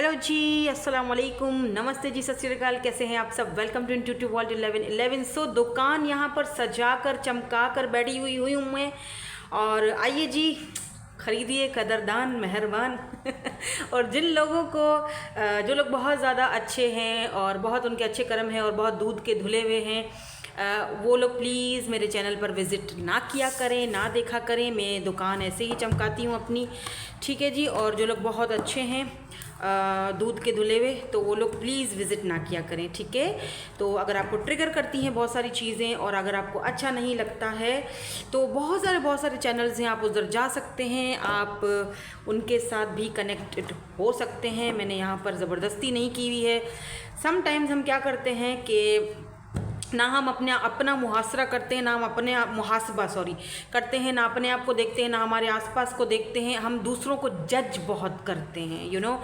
Hello जी, अस्सलाम वालेकुम, नमस्ते जी, सत श्री अकाल। कैसे हैं आप सब? Welcome to intuitive world 1111। So दुकान यहाँ पर सजा कर चमका कर बैठी हुई हूँ मैं। और आइए जी, ख़रीदिए, कदरदान मेहरबान। और जिन लोगों को जो लोग बहुत ज़्यादा अच्छे हैं और बहुत उनके अच्छे कर्म हैं और बहुत दूध के धुले हुए हैं, वो लोग प्लीज़ मेरे चैनल पर विज़िट ना किया करें, ना देखा करें। मैं दुकान ऐसे ही चमकाती हूँ अपनी, ठीक है जी। और जो लोग बहुत अच्छे हैं दूध के धुले हुए, तो वो लोग प्लीज़ विज़िट ना किया करें, ठीक है। तो अगर आपको ट्रिगर करती हैं बहुत सारी चीज़ें और अगर आपको अच्छा नहीं लगता है तो बहुत सारे चैनल्स हैं, आप उधर जा सकते हैं, आप उनके साथ भी कनेक्टेड हो सकते हैं। मैंने यहाँ पर ज़बरदस्ती नहीं की हुई है। समटाइम्स हम क्या करते हैं कि ना हम अपना मुहासरा करते हैं, ना हम अपने आप मुहासबा करते हैं, ना अपने आप को देखते हैं, ना हमारे आसपास को देखते हैं। हम दूसरों को जज बहुत करते हैं,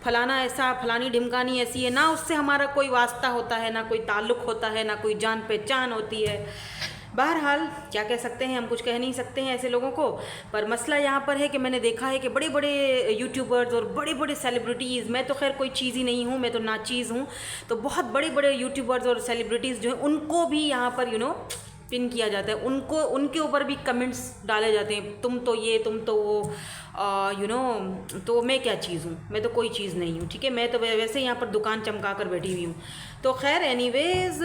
फलाना ऐसा, फलानी ढिमकानी ऐसी है, ना उससे हमारा कोई वास्ता होता है, ना कोई ताल्लुक़ होता है, ना कोई जान पहचान होती है। बहरहाल क्या कह सकते हैं, हम कुछ कह नहीं सकते हैं ऐसे लोगों को। पर मसला यहाँ पर है कि मैंने देखा है कि बड़े बड़े यूट्यूबर्स और बड़े बड़े सेलिब्रिटीज़, मैं तो खैर कोई चीज़ ही नहीं हूँ, मैं तो नाचीज़ हूँ, तो बहुत बड़े बड़े यूट्यूबर्स और सेलिब्रिटीज़ जो हैं उनको भी यहाँ पर पिन किया जाता है, उनके ऊपर भी कमेंट्स डाले जाते हैं, तुम तो ये, तुम तो वो, तो मैं क्या चीज़ हूँ? मैं तो कोई चीज़ नहीं हूँ, ठीक है। मैं तो वैसे यहाँ पर दुकान चमका कर बैठी हुई हूँ। तो खैर एनीवेज़,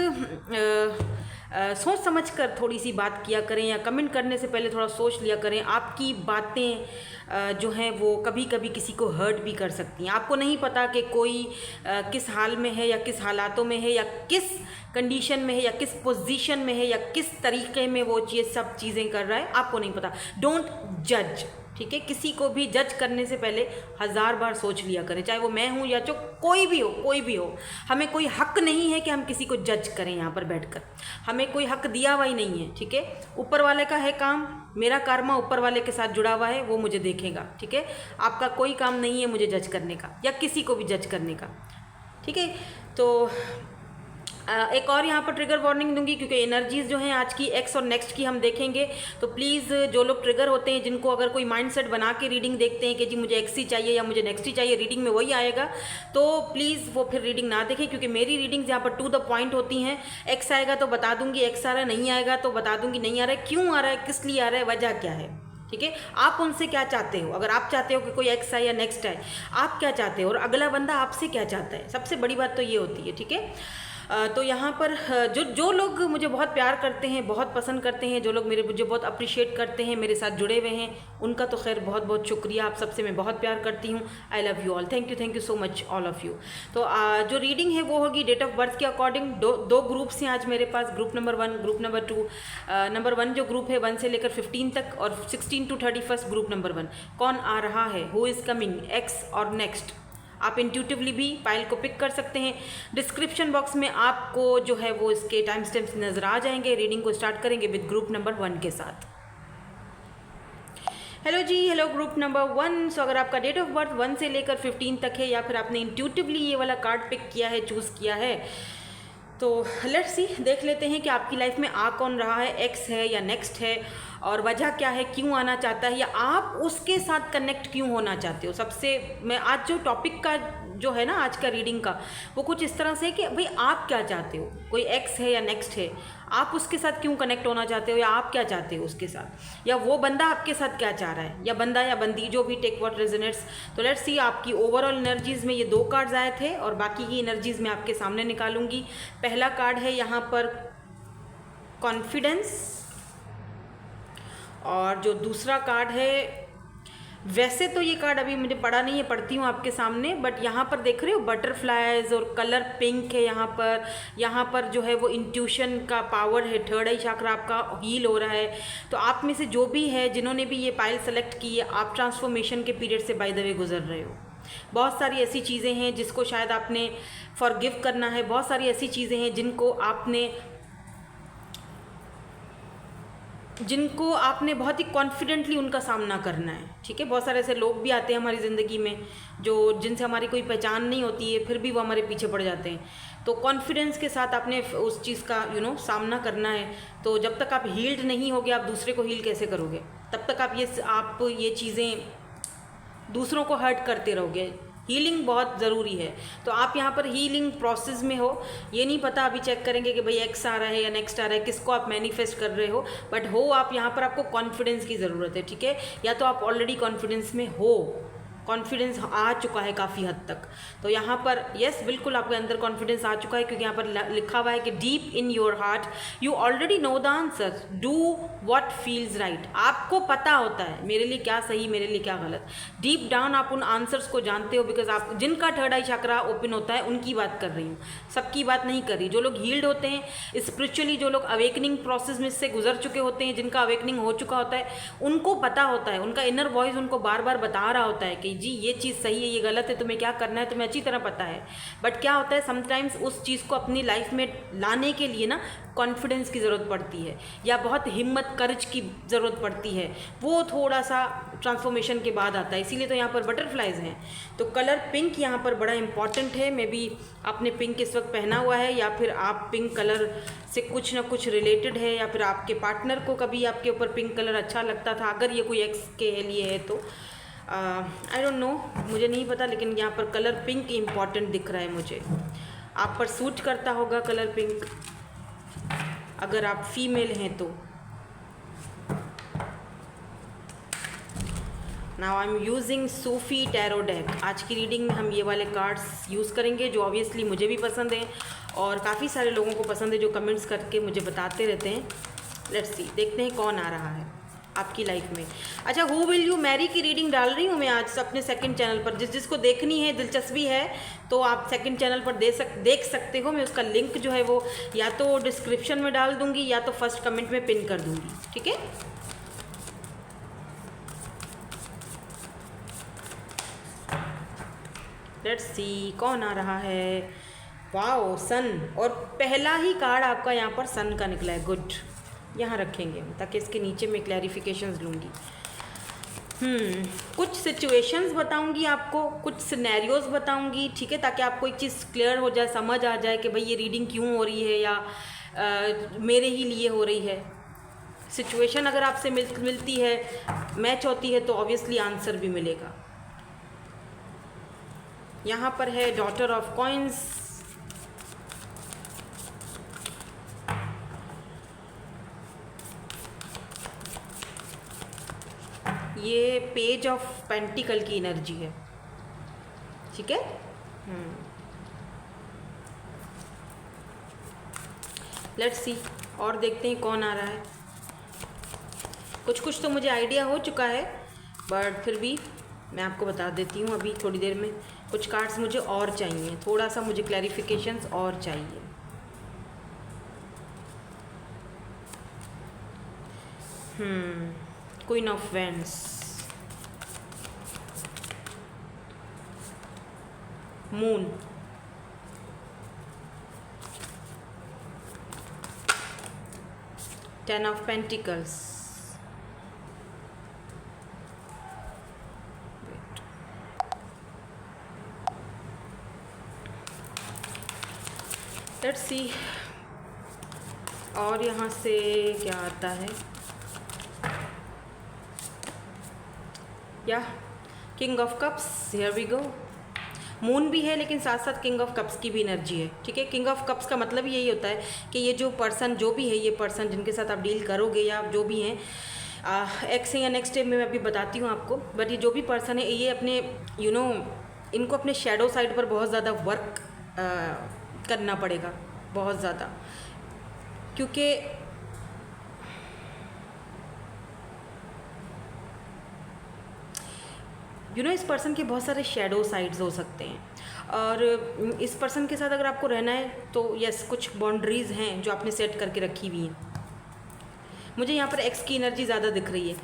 सोच समझ कर थोड़ी सी बात किया करें, या कमेंट करने से पहले थोड़ा सोच लिया करें। आपकी बातें जो हैं वो कभी कभी किसी को हर्ट भी कर सकती हैं। आपको नहीं पता कि कोई किस हाल में है, या किस हालातों में है, या किस कंडीशन में है, या किस पोजीशन में है, या किस तरीके में वो सब चीज़ें कर रहा है, आपको नहीं पता। डोंट जज, ठीक है। किसी को भी जज करने से पहले 1000 बार सोच लिया करें, चाहे वो मैं हूँ या जो कोई भी हो। हमें कोई हक नहीं है कि हम किसी को जज करें यहाँ पर बैठकर, हमें कोई हक दिया हुआ ही नहीं है, ठीक है। ऊपर वाले का है काम, मेरा कर्मा ऊपर वाले के साथ जुड़ा हुआ है, वो मुझे देखेगा, ठीक है। आपका कोई काम नहीं है मुझे जज करने का या किसी को भी जज करने का, ठीक है। तो एक और यहाँ पर ट्रिगर वार्निंग दूंगी, क्योंकि एनर्जीज़ जो हैं आज की एक्स और नेक्स्ट की हम देखेंगे। तो प्लीज़ जो लोग ट्रिगर होते हैं, जिनको अगर कोई माइंडसेट बना के रीडिंग देखते हैं कि जी मुझे एक्स ही चाहिए या मुझे नेक्स्ट ही चाहिए, रीडिंग में वही आएगा, तो प्लीज़ वो फिर रीडिंग ना देखें, क्योंकि मेरी रीडिंग्स यहाँ पर टू द पॉइंट होती हैं। एक्स आएगा तो बता दूंगी एक्स आ रहा है, नहीं आएगा तो बता दूंगी नहीं आ रहा है, क्यों आ रहा है, किस लिए आ रहा है, वजह क्या है, ठीक है। आप उनसे क्या चाहते हो? अगर आप चाहते हो कि कोई एक्स आए या नेक्स्ट आए, आप क्या चाहते हो और अगला बंदा आपसे क्या चाहता है, सबसे बड़ी बात तो ये होती है, ठीक है। तो यहाँ पर जो लोग मुझे बहुत प्यार करते हैं, बहुत पसंद करते हैं, जो लोग मुझे बहुत अप्रिशिएट करते हैं, मेरे साथ जुड़े हुए हैं, उनका तो खैर बहुत बहुत शुक्रिया। आप सबसे मैं बहुत प्यार करती हूँ। I love you all, thank you so much all of you. तो जो रीडिंग है वो होगी डेट ऑफ बर्थ के अकॉर्डिंग। दो ग्रुप्स हैं आज मेरे पास, group number 1, group number 2। Number 1 जो ग्रुप है 1 से लेकर 15 तक, और 16 to 31 ग्रुप नंबर 1। कौन आ रहा है, हु इज़ कमिंग, एक्स और नेक्स्ट, आप इंट्यूटिवली भी पाइल को पिक कर सकते हैं। डिस्क्रिप्शन बॉक्स में आपको जो है वो इसके टाइम स्टैम्प्स नज़र आ जाएंगे। रीडिंग को स्टार्ट करेंगे विद ग्रुप नंबर 1 के साथ। हेलो जी, हेलो ग्रुप नंबर 1। सो अगर आपका डेट ऑफ बर्थ 1 से लेकर 15 तक है, या फिर आपने इंट्यूटिवली ये वाला कार्ड पिक किया है, चूज़ किया है, तो लेट्स सी, देख लेते हैं कि आपकी लाइफ में आ कौन रहा है, एक्स है या नेक्स्ट है, और वजह क्या है, क्यों आना चाहता है, या आप उसके साथ कनेक्ट क्यों होना चाहते हो। सबसे मैं आज जो टॉपिक का जो है ना आज का रीडिंग का, वो कुछ इस तरह से है कि भाई आप क्या चाहते हो, कोई एक्स है या नेक्स्ट है, आप उसके साथ क्यों कनेक्ट होना चाहते हो, या आप क्या चाहते हो उसके साथ, या वो बंदा आपके साथ क्या चाह रहा है, या बंदा या बंदी, जो भी, टेक व्हाट रेजोनेट्स। तो लेट्स सी, आपकी ओवरऑल एनर्जीज़ में ये 2 कार्ड्स आए थे, और बाकी की एनर्जीज़ मैं आपके सामने निकालूंगी। पहला कार्ड है यहाँ पर कॉन्फिडेंस, और जो दूसरा कार्ड है, वैसे तो ये कार्ड अभी मुझे पढ़ा नहीं है, पढ़ती हूँ आपके सामने, बट यहाँ पर देख रहे हो बटरफ्लाइज और कलर पिंक है। यहाँ पर जो है वो इंट्यूशन का पावर है, थर्ड आई चक्र आपका हील हो रहा है। तो आप में से जो भी है, जिन्होंने भी ये पाइल सेलेक्ट की है, आप ट्रांसफॉर्मेशन के पीरियड से बाय द वे गुजर रहे हो। बहुत सारी ऐसी चीज़ें हैं जिसको शायद आपने फॉरगिव करना है, बहुत सारी ऐसी चीज़ें हैं जिनको आपने बहुत ही कॉन्फिडेंटली उनका सामना करना है, ठीक है। बहुत सारे ऐसे लोग भी आते हैं हमारी ज़िंदगी में जिनसे हमारी कोई पहचान नहीं होती है, फिर भी वो हमारे पीछे पड़ जाते हैं। तो कॉन्फिडेंस के साथ आपने उस चीज़ का सामना करना है। तो जब तक आप हील्ड नहीं होगे, आप दूसरे को हील कैसे करोगे? तब तक आप ये चीज़ें दूसरों को हर्ट करते रहोगे। हीलिंग बहुत ज़रूरी है। तो आप यहाँ पर हीलिंग प्रोसेस में हो, ये नहीं पता अभी चेक करेंगे कि भाई एक्स आ रहा है या नेक्स्ट आ रहा है, किसको आप मैनिफेस्ट कर रहे हो, बट हो आप यहाँ पर, आपको कॉन्फिडेंस की ज़रूरत है, ठीक है। या तो आप ऑलरेडी कॉन्फिडेंस में हो, कॉन्फिडेंस आ चुका है काफ़ी हद तक, तो यहाँ पर यस बिल्कुल आपके अंदर कॉन्फिडेंस आ चुका है, क्योंकि यहाँ पर लिखा हुआ है कि deep in your heart you already know the answer, do what feels right. आपको पता होता है मेरे लिए क्या सही, मेरे लिए क्या गलत। डीप डाउन आप उन आंसर्स को जानते हो, बिकॉज आप जिनका थर्ड आई चक्रा ओपन होता है उनकी बात कर रही हूँ, सबकी बात नहीं कर रही। जो लोग हील्ड होते हैं स्पिरिचुअली, जो लोग अवेकनिंग प्रोसेस में से गुजर चुके होते हैं, जिनका अवेकनिंग हो चुका होता है, उनको पता होता है, उनका इनर वॉइस उनको बार बार बता रहा होता है कि जी ये चीज़ सही है, ये गलत है, तुम्हें क्या करना है तुम्हें अच्छी तरह पता है। बट क्या होता है समटाइम्स उस चीज़ को अपनी लाइफ में लाने के लिए ना कॉन्फिडेंस की ज़रूरत पड़ती है, या बहुत हिम्मत कर्ज की ज़रूरत पड़ती है, वो थोड़ा सा ट्रांसफॉर्मेशन के बाद आता है। इसीलिए तो यहाँ पर बटरफ्लाइज हैं। तो कलर पिंक यहाँ पर बड़ा इंपॉर्टेंट है। मे बी आपने पिंक इस वक्त पहना हुआ है, या फिर आप पिंक कलर से कुछ ना कुछ रिलेटेड है, या फिर आपके पार्टनर को कभी आपके ऊपर पिंक कलर अच्छा लगता था, अगर ये कोई एक्स के लिए है तो आई डोंट नो, मुझे नहीं पता, लेकिन यहाँ पर कलर पिंक इम्पॉर्टेंट दिख रहा है मुझे। आप पर सूट करता होगा कलर पिंक, अगर आप फीमेल हैं तो। Now I am using Sufi tarot deck. आज की रीडिंग में हम ये वाले कार्ड्स यूज़ करेंगे, जो ऑब्वियसली मुझे भी पसंद हैं और काफ़ी सारे लोगों को पसंद है, जो कमेंट्स करके मुझे बताते रहते हैं। लेट्स सी, देखते हैं कौन आ रहा है आपकी लाइफ में। अच्छा, हु विल यू मैरी की रीडिंग डाल रही हूँ मैं आज अपने सेकंड चैनल पर। जिसको देखनी है, दिलचस्पी है, तो आप सेकंड चैनल पर देख सकते हो। मैं उसका लिंक जो है वो या तो डिस्क्रिप्शन में डाल दूँगी, या तो फर्स्ट कमेंट में पिन कर दूँगी, ठीक है। लेट्स सी कौन आ रहा है। वाओ, सन, और पहला ही कार्ड आपका यहाँ पर सन का निकला है। गुड, यहाँ रखेंगे ताकि इसके नीचे मैं क्लैरिफिकेशंस लूँगी। कुछ सिचुएशंस बताऊँगी आपको, कुछ सिनेरियोज बताऊँगी, ठीक है, ताकि आपको एक चीज़ क्लियर हो जाए, समझ आ जाए कि भाई ये रीडिंग क्यों हो रही है, या मेरे ही लिए हो रही है। सिचुएशन अगर आपसे मिलती है, मैच होती है, तो ऑब्वियसली आंसर भी मिलेगा। यहाँ पर है डॉटर ऑफ कॉइन्स, ये पेज ऑफ पेंटिकल की एनर्जी है, ठीक है। लेट्स सी, और देखते हैं कौन आ रहा है। कुछ तो मुझे आइडिया हो चुका है, बट फिर भी मैं आपको बता देती हूँ अभी थोड़ी देर में। कुछ कार्ड्स मुझे और चाहिए, थोड़ा सा मुझे क्लैरिफिकेशंस और चाहिए। Queen of wands, moon, ten of pentacles, let's see, और यहाँ से क्या आता है। या king of cups, here we go. Moon भी है, लेकिन साथ साथ किंग ऑफ कप्स की भी एनर्जी है, ठीक है। किंग ऑफ कप्स का मतलब यही होता है कि ये जो पर्सन, जो भी है ये पर्सन जिनके साथ आप डील करोगे, या जो भी हैं, एक्स है या नेक्स्ट टाइम मैं अभी बताती हूँ आपको, बट ये जो भी पर्सन है, ये अपने इनको अपने शेडो साइड पर बहुत ज़्यादा वर्क करना पड़ेगा, बहुत ज़्यादा, क्योंकि इस पर्सन के बहुत सारे शेडो साइड्स हो सकते हैं, और इस पर्सन के साथ अगर आपको रहना है तो यस, कुछ बाउंड्रीज़ हैं जो आपने सेट करके रखी हुई हैं। मुझे यहाँ पर एक्स की एनर्जी ज़्यादा दिख रही है।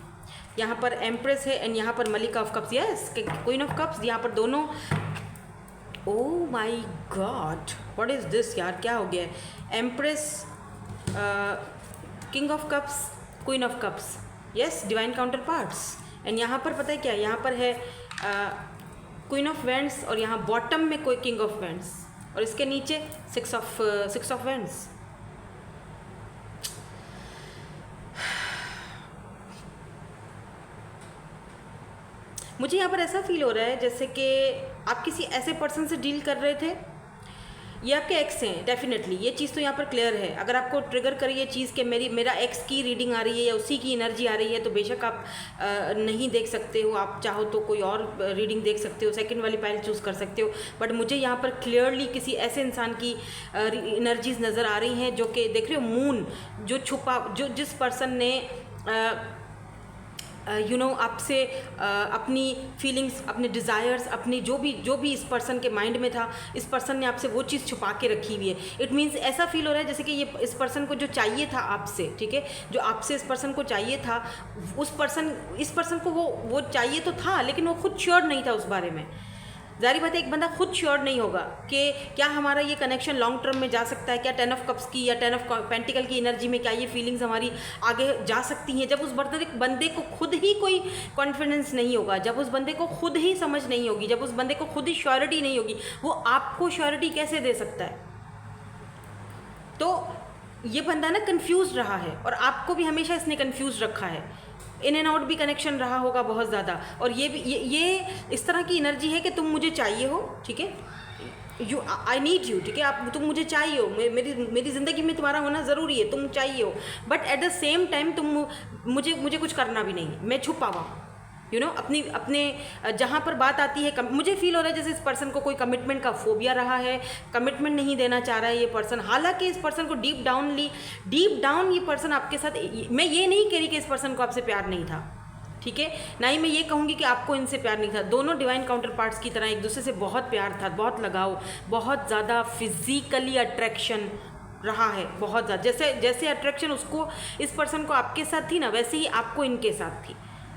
यहाँ पर एम्प्रेस है, एंड यहाँ पर मलिका of cups, yes, queen of cups, यहाँ पर दोनों। Oh my god, what is this यार, क्या हो गया है। Empress, king of cups, queen of cups, yes, divine counterparts. And यहाँ पर पता है क्या, यहाँ पर है क्वीन ऑफ वेंड्स, और यहाँ बॉटम में कोई किंग ऑफ वेंड्स, और इसके नीचे सिक्स ऑफ वेंड्स। मुझे यहाँ पर ऐसा फील हो रहा है जैसे कि आप किसी ऐसे पर्सन से डील कर रहे थे, ये आपके एक्स हैं डेफिनेटली, ये चीज़ तो यहाँ पर क्लियर है। अगर आपको ट्रिगर करी ये चीज़ कि मेरा एक्स की रीडिंग आ रही है या उसी की एनर्जी आ रही है, तो बेशक आप नहीं देख सकते हो, आप चाहो तो कोई और रीडिंग देख सकते हो, सेकंड वाली पाइल चूज़ कर सकते हो। बट मुझे यहाँ पर क्लियरली किसी ऐसे इंसान की एनर्जीज नज़र आ रही हैं जो कि देख रहे हो, मून जो छुपा, जो जिस पर्सन ने आपसे अपनी फीलिंग्स, अपने डिज़ायर्स, अपनी जो भी इस पर्सन के माइंड में था, इस पर्सन ने आपसे वो चीज़ छुपा के रखी हुई है। इट मीन्स ऐसा फील हो रहा है जैसे कि ये इस पर्सन को जो चाहिए था आपसे, ठीक है, जो आपसे इस पर्सन को चाहिए था, इस पर्सन को वो चाहिए तो था, लेकिन वो खुद श्योर नहीं था उस बारे में। ज़ाहिर बात है, एक बंदा खुद श्योर नहीं होगा कि क्या हमारा ये कनेक्शन लॉन्ग टर्म में जा सकता है, क्या 10 ऑफ कप्स की या 10 ऑफ पेंटिकल की एनर्जी में क्या ये फीलिंग्स हमारी आगे जा सकती हैं। जब उस बंदे को खुद ही कोई कॉन्फिडेंस नहीं होगा, जब उस बंदे को खुद ही समझ नहीं होगी, जब उस बंदे को खुद ही श्योरिटी नहीं होगी, वो आपको श्योरिटी कैसे दे सकता है। तो ये बंदा ना कन्फ्यूज रहा है, और आपको भी हमेशा इसने कन्फ्यूज रखा है। इन एंड आउट भी कनेक्शन रहा होगा बहुत ज़्यादा, और ये इस तरह की एनर्जी है कि तुम मुझे चाहिए हो, ठीक है, आई नीड यू, ठीक है, तुम मुझे चाहिए हो, मेरी ज़िंदगी में तुम्हारा होना ज़रूरी है, तुम चाहिए हो, but at the same time तुम मुझे कुछ करना भी नहीं, मैं छुपा हुआ, अपने जहाँ पर बात आती है, मुझे फील हो रहा है जैसे इस पर्सन को कोई कमिटमेंट का फोबिया रहा है, कमिटमेंट नहीं देना चाह रहा है ये पर्सन। हालांकि इस पर्सन को डीप डाउन ये पर्सन आपके साथ, मैं ये नहीं कह रही कि इस पर्सन को आपसे प्यार नहीं था, ठीक है, ना ही मैं ये कहूँगी कि आपको इनसे प्यार नहीं था। दोनों डिवाइन काउंटर पार्ट्स की तरह एक दूसरे से बहुत प्यार था, बहुत लगाव, बहुत ज़्यादा फिजिकली अट्रैक्शन रहा है, बहुत ज़्यादा। जैसे अट्रैक्शन उसको, इस पर्सन को आपके साथ थी ना, वैसे ही आपको इनके साथ थी।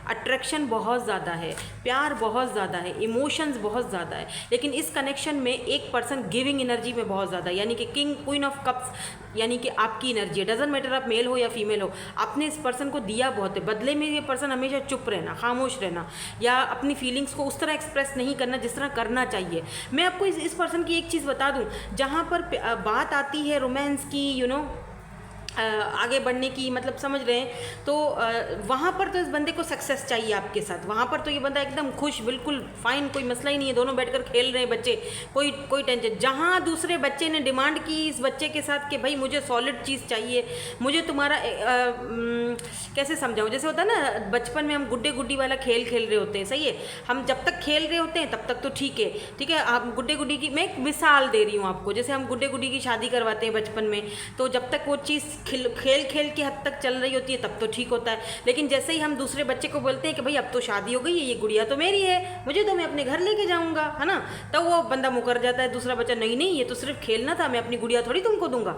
अट्रैक्शन बहुत ज़्यादा है, प्यार बहुत ज़्यादा है, इमोशंस बहुत ज़्यादा है, लेकिन इस कनेक्शन में एक पर्सन गिविंग एनर्जी में बहुत ज़्यादा, यानी कि किंग क्वीन ऑफ कप्स, यानी कि आपकी एनर्जी है, डजंट मैटर आप मेल हो या फीमेल हो, आपने इस पर्सन को दिया बहुत है। बदले में ये पर्सन हमेशा चुप रहना, खामोश रहना, या अपनी फीलिंग्स को उस तरह एक्सप्रेस नहीं करना जिस तरह करना चाहिए। मैं आपको इस पर्सन की एक चीज़ बता दूँ, जहाँ पर बात आती है रोमांस की, आगे बढ़ने की, मतलब समझ रहे हैं, तो वहाँ पर तो इस बंदे को सक्सेस चाहिए आपके साथ। वहाँ पर तो ये बंदा एकदम खुश, बिल्कुल फाइन, कोई मसला ही नहीं है, दोनों बैठकर खेल रहे हैं बच्चे, कोई टेंशन। जहाँ दूसरे बच्चे ने डिमांड की इस बच्चे के साथ कि भाई मुझे सॉलिड चीज़ चाहिए, मुझे तुम्हारा कैसे समझाऊँ, जैसे होता है ना बचपन में हम गुड्डे गुड्डी वाला खेल रहे होते हैं, सही है, हम जब तक खेल रहे होते हैं तब तक तो ठीक है, आप गुड्डे गुड्डी की, मैं एक मिसाल दे रही हूँ आपको, जैसे हम गुड्डे गुड्डी की शादी करवाते हैं बचपन में, तो जब तक वो चीज़ खेल की हद तक चल रही होती है तब तो ठीक होता है, लेकिन जैसे ही हम दूसरे बच्चे को बोलते हैं कि भाई अब तो शादी हो गई है, ये गुड़िया तो मेरी है, मुझे तो मैं अपने घर लेके जाऊंगा, है ना, तब वो बंदा मुकर जाता है, दूसरा बच्चा नहीं ये तो सिर्फ खेलना था, मैं अपनी गुड़िया थोड़ी तुमको दूंगा।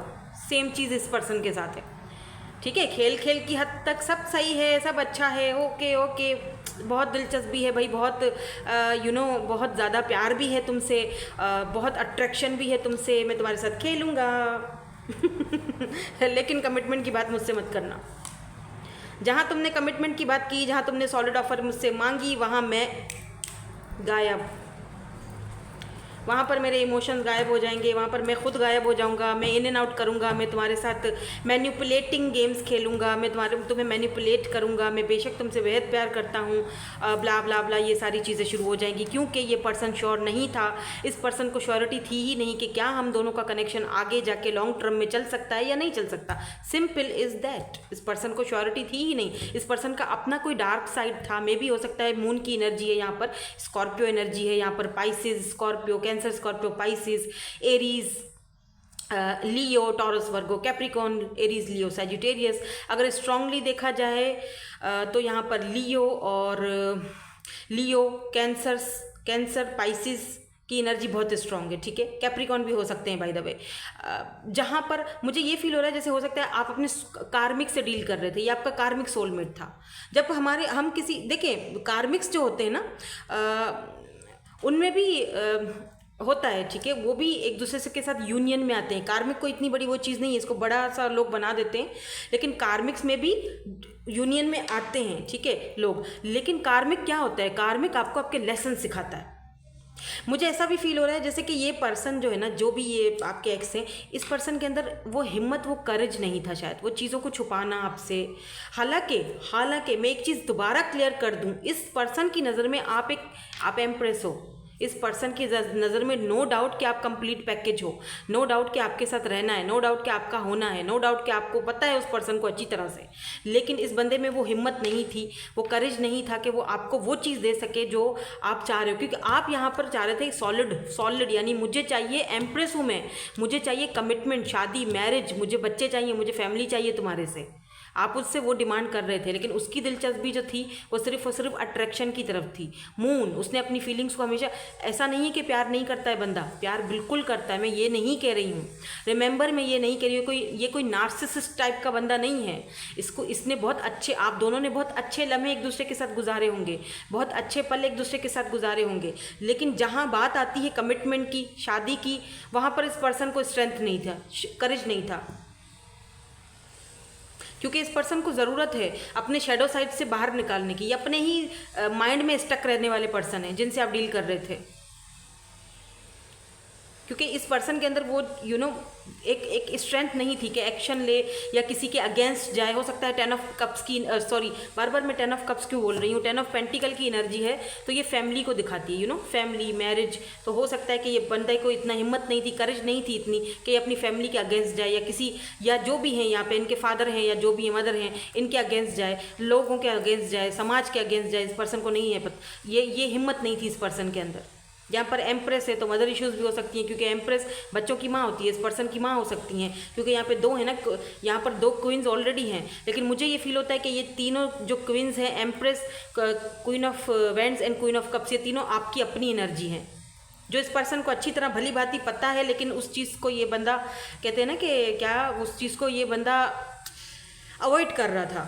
सेम चीज़ इस पर्सन के साथ है, ठीक है, खेल की हद तक सब सही है, सब अच्छा है, ओके, बहुत दिलचस्पी है भाई, बहुत बहुत ज़्यादा प्यार भी है तुमसे, बहुत अट्रैक्शन भी है तुमसे, मैं तुम्हारे साथ खेलूँगा लेकिन कमिटमेंट की बात मुझसे मत करना। जहाँ तुमने कमिटमेंट की बात की, जहाँ तुमने सॉलिड ऑफर मुझसे मांगी, वहाँ मैं गायब, वहाँ पर मेरे इमोशंस गायब हो जाएंगे, वहाँ पर मैं खुद गायब हो जाऊँगा, मैं इन एंड आउट करूँगा, मैं तुम्हारे साथ मैनिपुलेटिंग गेम्स खेलूँगा, मैं तुम्हें मैनिपुलेट करूँगा, मैं बेशक तुमसे बेहद प्यार करता हूँ, ब्ला ब्ला ब्ला, ये सारी चीज़ें शुरू हो जाएंगी, क्योंकि ये पर्सन श्योर नहीं था, इस पर्सन को श्योरिटी थी ही नहीं कि क्या हम दोनों का कनेक्शन आगे जाके लॉन्ग टर्म में चल सकता है या नहीं चल सकता। सिंपल इज़ दैट, इस पर्सन को श्योरिटी थी ही नहीं, इस पर्सन का अपना कोई डार्क साइड था, मे भी हो सकता है मून की एनर्जी है यहाँ पर, स्कॉर्पियो एनर्जी है यहाँ पर, Pisces Scorpio, Cancer Scorpio, Pisces, Aries, Leo, Taurus, Virgo, Capricorn, Aries, Leo, Sagittarius. अगर स्ट्रांगली देखा जाए तो यहाँ पर लियो, कैंसर, पाइसेस की एनर्जी बहुत स्ट्रांग है, ठीक है, कैप्रिकॉर्न भी हो सकते हैं बाय द वे। जहाँ पर मुझे ये फील हो रहा है जैसे हो सकता है आप अपने कार्मिक से डील कर रहे थे, ये आपका कार्मिक सोलमेट था। जब हम किसी, देखें, कार्मिक्स जो होते हैं ना, उनमें भी होता है, ठीक है, वो भी एक दूसरे से के साथ यूनियन में आते हैं। कार्मिक को इतनी बड़ी वो चीज़ नहीं है, इसको बड़ा सा लोग बना देते हैं, लेकिन कार्मिक्स में भी यूनियन में आते हैं, ठीक है, लोग। लेकिन कार्मिक क्या होता है, कार्मिक आपको आपके लेसन सिखाता है, मुझे ऐसा भी फील हो रहा है जैसे कि ये पर्सन जो है ना, जो भी ये आपके एक्स हैं, इस पर्सन के अंदर वो हिम्मत, वो करेज नहीं था शायद, वो चीज़ों को छुपाना आपसे। हालांकि मैं एक चीज़ दोबारा क्लियर कर दूं, इस पर्सन की नज़र में आप एम्प्रेस हो। इस पर्सन की नज़र में नो डाउट कि आप कंप्लीट पैकेज हो, नो डाउट कि आपके साथ रहना है, नो डाउट कि आपका होना है, नो डाउट कि आपको पता है उस पर्सन को अच्छी तरह से। लेकिन इस बंदे में वो हिम्मत नहीं थी, वो करेज नहीं था कि वो आपको वो चीज़ दे सके जो आप चाह रहे हो। क्योंकि आप यहाँ पर चाह रहे थे सॉलिड, यानी मुझे चाहिए, एम्प्रेस हूँ मैं, मुझे चाहिए कमिटमेंट, शादी, मैरिज, मुझे बच्चे चाहिए, मुझे फैमिली चाहिए तुम्हारे से। आप उससे वो डिमांड कर रहे थे, लेकिन उसकी दिलचस्पी जो थी वो सिर्फ और सिर्फ अट्रैक्शन की तरफ थी। मून, उसने अपनी फीलिंग्स को हमेशा, ऐसा नहीं है कि प्यार नहीं करता है बंदा, प्यार बिल्कुल करता है, मैं ये नहीं कह रही हूँ। रिमेंबर, मैं ये नहीं कह रही हूँ ये कोई नार्सिसिस्ट टाइप का बंदा नहीं है। इसने बहुत अच्छे, आप दोनों ने बहुत अच्छे लम्हे एक दूसरे के साथ गुजारे होंगे, बहुत अच्छे पल एक दूसरे के साथ गुजारे होंगे, लेकिन जहाँ बात आती है कमिटमेंट की, शादी की, वहाँ पर इस पर्सन को स्ट्रेंथ नहीं था, करेज नहीं था। क्योंकि इस पर्सन को ज़रूरत है अपने शेडो साइड से बाहर निकालने की। ये अपने ही माइंड में स्टक रहने वाले पर्सन हैं जिनसे आप डील कर रहे थे। क्योंकि इस पर्सन के अंदर वो एक स्ट्रेंथ नहीं थी कि एक्शन ले या किसी के अगेंस्ट जाए। हो सकता है 10 ऑफ कप्स की, सॉरी बार बार मैं 10 ऑफ कप्स क्यों बोल रही हूँ, 10 ऑफ पेंटिकल की एनर्जी है, तो ये फैमिली को दिखाती है, फैमिली, मैरिज। तो हो सकता है कि ये बंदे को इतना हिम्मत नहीं थी, करेज नहीं थी इतनी कि ये अपनी फैमिली के अगेंस्ट जाए, या जो भी हैं यहाँ पे, इनके फादर हैं या जो भी है मदर हैं, इनके अगेंस्ट जाए, लोगों के अगेंस्ट जाए, समाज के अगेंस्ट जाए। इस पर्सन को नहीं है पता, ये हिम्मत नहीं थी इस पर्सन के अंदर। यहाँ पर एम्प्रेस है तो मदर इश्यूज़ भी हो सकती हैं, क्योंकि एम्प्रेस बच्चों की माँ होती है, इस पर्सन की माँ हो सकती हैं। क्योंकि यहाँ पे दो है ना, यहाँ पर 2 क्वींस ऑलरेडी हैं, लेकिन मुझे ये फील होता है कि ये तीनों जो क्वींस हैं, empress, queen of wands and queen of cups, ये तीनों आपकी अपनी एनर्जी हैं, जो इस पर्सन को अच्छी तरह भली भांति पता है। लेकिन उस चीज़ को ये बंदा, कहते हैं ना कि क्या, उस चीज़ को ये बंदा अवॉइड कर रहा था,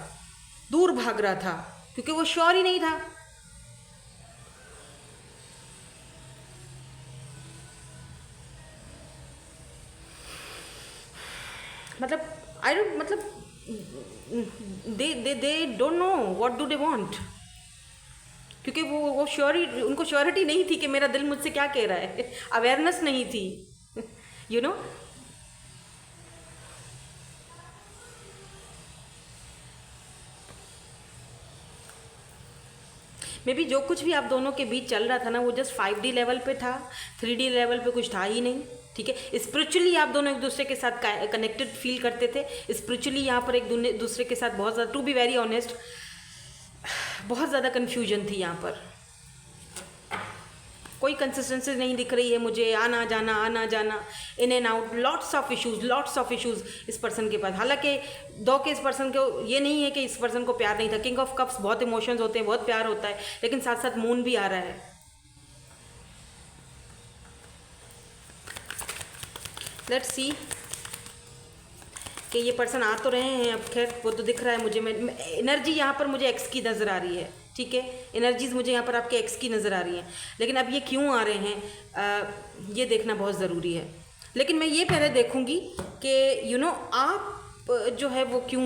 दूर भाग रहा था, क्योंकि वो श्योर ही नहीं था। मतलब they don't know what do they want. क्योंकि वो उनको श्योरिटी नहीं थी कि मेरा दिल मुझसे क्या कह रहा है, अवेयरनेस नहीं थी, यू नो। मे बी जो कुछ भी आप दोनों के बीच चल रहा था ना, वो जस्ट 5D लेवल पे था, 3D लेवल पे कुछ था ही नहीं। ठीक है, स्पिरिचुअली आप दोनों एक दूसरे के साथ कनेक्टेड फील करते थे। स्पिरिचुअली यहाँ पर एक दूसरे के साथ बहुत ज़्यादा, टू बी वेरी ऑनेस्ट, बहुत ज़्यादा कन्फ्यूजन थी यहाँ पर। कोई कंसिस्टेंसी नहीं दिख रही है मुझे, आना जाना, in and out, lots of issues इस पर्सन के पास। हालांकि दो के इस पर्सन को ये नहीं है कि इस पर्सन को प्यार नहीं था। किंग ऑफ कप्स, बहुत इमोशंस होते हैं, बहुत प्यार होता है, लेकिन साथ साथ मून भी आ रहा है। लेट्स सी कि ये पर्सन आ तो रहे हैं, अब खैर वो तो दिख रहा है मुझे। एनर्जी यहाँ पर मुझे एक्स की नज़र आ रही है। ठीक है, एनर्जीज मुझे यहाँ पर आपके एक्स की नज़र आ रही हैं, लेकिन अब ये क्यों आ रहे हैं ये देखना बहुत ज़रूरी है। लेकिन मैं ये पहले देखूँगी कि आप जो है वो क्यों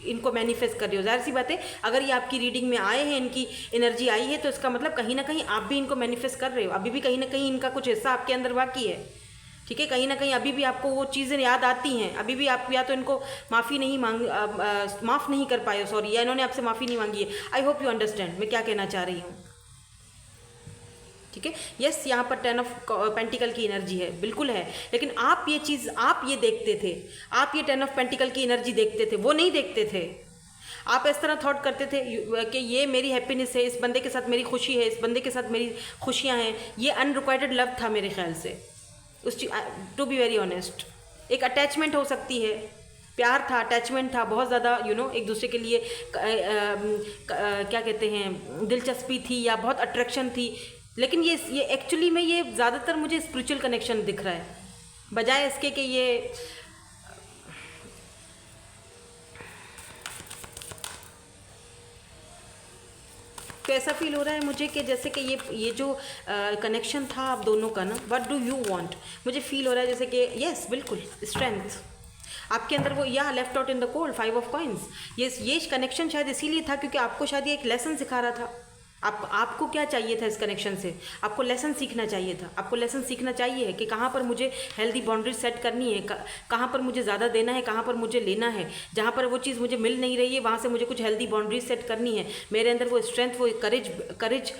इनको मैनिफेस्ट कर रहे हो। ज़ाहिर सी बात है, अगर ये आपकी रीडिंग में आए हैं, इनकी एनर्जी आई है, तो इसका मतलब कहीं ना कहीं आप भी इनको मैनिफेस्ट कर रहे हो। अभी भी कहीं ना कहीं इनका कुछ हिस्सा आपके अंदर बाकी है। ठीक है, कहीं ना कहीं अभी भी आपको वो चीज़ें याद आती हैं, अभी भी आप या तो इनको माफ़ी नहीं माफ़ नहीं कर पाए, सॉरी, या इन्होंने आपसे माफ़ी नहीं मांगी है। आई होप यू अंडरस्टैंड मैं क्या कहना चाह रही हूँ। ठीक है, यस, यहाँ पर 10 ऑफ पेंटिकल की एनर्जी है, बिल्कुल है, लेकिन आप ये देखते थे, आप ये 10 ऑफ पेंटिकल की एनर्जी देखते थे, वो नहीं देखते थे। आप इस तरह थॉट करते थे कि ये मेरी हैप्पीनेस है, इस बंदे के साथ मेरी खुशी है, इस बंदे के साथ मेरी खुशियाँ हैं। ये अनरिक्वाइटेड लव था मेरे ख्याल से, टू बी वेरी ऑनेस्ट। एक अटैचमेंट हो सकती है, प्यार था, अटैचमेंट था, बहुत ज़्यादा एक दूसरे के लिए क्या कहते हैं, दिलचस्पी थी या बहुत अट्रैक्शन थी। लेकिन ये एक्चुअली में ये ज़्यादातर मुझे स्पिरिचुअल कनेक्शन दिख रहा है, बजाय इसके कि ये तो ऐसा फील हो रहा है मुझे कि जैसे कि ये जो कनेक्शन था आप दोनों का ना, व्हाट डू यू वांट, मुझे फील हो रहा है जैसे कि यस, बिल्कुल स्ट्रेंथ आपके अंदर वो, या left out in the cold, 5 of coins. ये कनेक्शन शायद इसीलिए था क्योंकि आपको शायद ये एक लेसन सिखा रहा था। आपको क्या चाहिए था इस कनेक्शन से? आपको लेसन सीखना चाहिए था। आपको लेसन सीखना चाहिए है कि कहाँ पर मुझे हेल्दी बाउंड्री सेट करनी है, कहाँ पर मुझे ज़्यादा देना है, कहाँ पर मुझे लेना है। जहाँ पर वो चीज़ मुझे मिल नहीं रही है वहाँ से मुझे कुछ हेल्दी बाउंड्री सेट करनी है। मेरे अंदर वो स्ट्रेंथ, वो करेज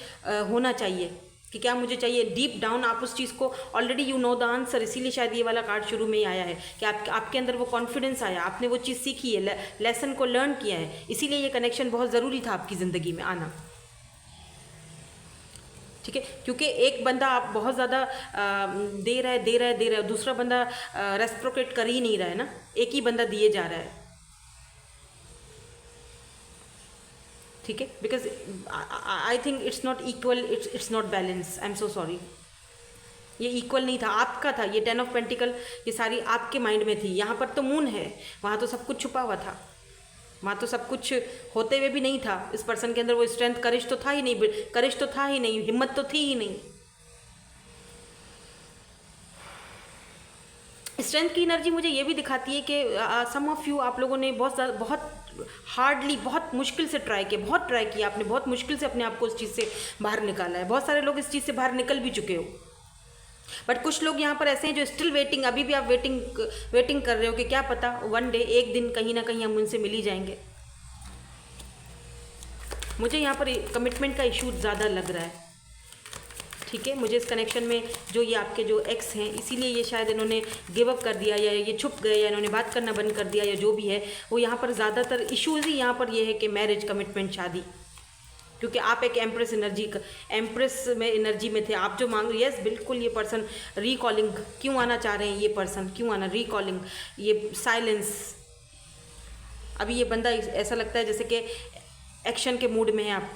होना चाहिए कि क्या मुझे चाहिए। डीप डाउन आप उस चीज़ को already you know the answer. इसीलिए शायद ये वाला कार्ड शुरू में ही आया है कि आपके अंदर वो कॉन्फिडेंस आया, आपने वो चीज़ सीखी है, लेसन को लर्न किया है। इसीलिए ये कनेक्शन बहुत ज़रूरी था आपकी ज़िंदगी में आना। ठीक है, क्योंकि एक बंदा आप बहुत ज़्यादा दे रहा है, दूसरा बंदा रेस्प्रोकेट कर ही नहीं रहा है ना, एक ही बंदा दिए जा रहा है। ठीक है, because I think it's not equal, it's not balance. I am so sorry, ये इक्वल नहीं था, आपका था। ये 10 ऑफ पेंटिकल ये सारी आपके माइंड में थी। यहाँ पर तो मून है, वहाँ तो सब कुछ छुपा हुआ था, वहाँ तो सब कुछ होते हुए भी नहीं था। इस पर्सन के अंदर वो स्ट्रेंथ, करेज तो था ही नहीं, करेज तो था ही नहीं, हिम्मत तो थी ही नहीं। स्ट्रेंथ की एनर्जी मुझे ये भी दिखाती है कि सम ऑफ यू, आप लोगों ने बहुत हार्डली, बहुत मुश्किल से ट्राई किया, बहुत ट्राई किया आपने, बहुत मुश्किल से अपने आप को इस चीज़ से बाहर निकाला है। बहुत सारे लोग इस चीज़ से बाहर निकल भी चुके हो, बट कुछ लोग यहाँ पर ऐसे हैं जो स्टिल वेटिंग, अभी भी आप वेटिंग कर रहे हो कि क्या पता वन डे, एक दिन कहीं ना कहीं हम उनसे मिल ही जाएंगे। मुझे यहाँ पर कमिटमेंट का इशू ज़्यादा लग रहा है। ठीक है, मुझे इस कनेक्शन में जो ये आपके जो एक्स हैं, इसीलिए ये शायद इन्होंने गिव अप कर दिया, या ये छुप गए, या इन्होंने बात करना बंद कर दिया, या जो भी है वो यहाँ पर ज़्यादातर इश्यूज़ ही यहाँ पर ये है कि मैरिज, कमिटमेंट, शादी। क्योंकि आप एक एम्प्रेस में एनर्जी में थे, आप जो मांग रहे, यस बिल्कुल, ये पर्सन रिकॉलिंग क्यों आना चाह रहे हैं, ये पर्सन क्यों आना, रिकॉलिंग, ये साइलेंस। अभी ये बंदा ऐसा लगता है जैसे कि एक्शन के मूड में है आप।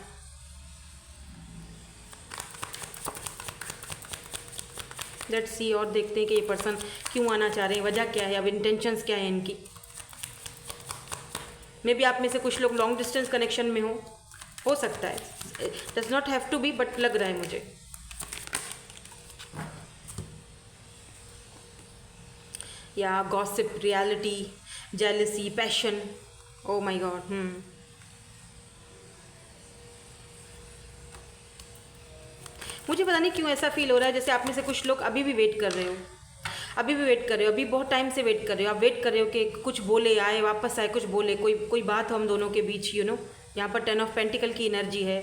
लेट्स सी, और देखते हैं कि ये पर्सन क्यों आना चाह रहे हैं, वजह क्या है, अब इंटेंशंस क्या है इनकी। मे बी आप में से कुछ लोग लॉन्ग डिस्टेंस कनेक्शन में हो सकता है, does not have to be, but लग रहा है मुझे। या gossip, reality, jealousy, passion, oh my god. मुझे पता नहीं क्यों ऐसा फील हो रहा है जैसे आप में से कुछ लोग अभी भी वेट कर रहे हो, अभी बहुत टाइम से वेट कर रहे हो। आप वेट कर रहे हो कि कुछ बोले, आए, वापस आए, कुछ बोले, कोई बात हो हम दोनों के बीच, यू नो। यहाँ पर 10 ऑफ पेंटिकल की एनर्जी है।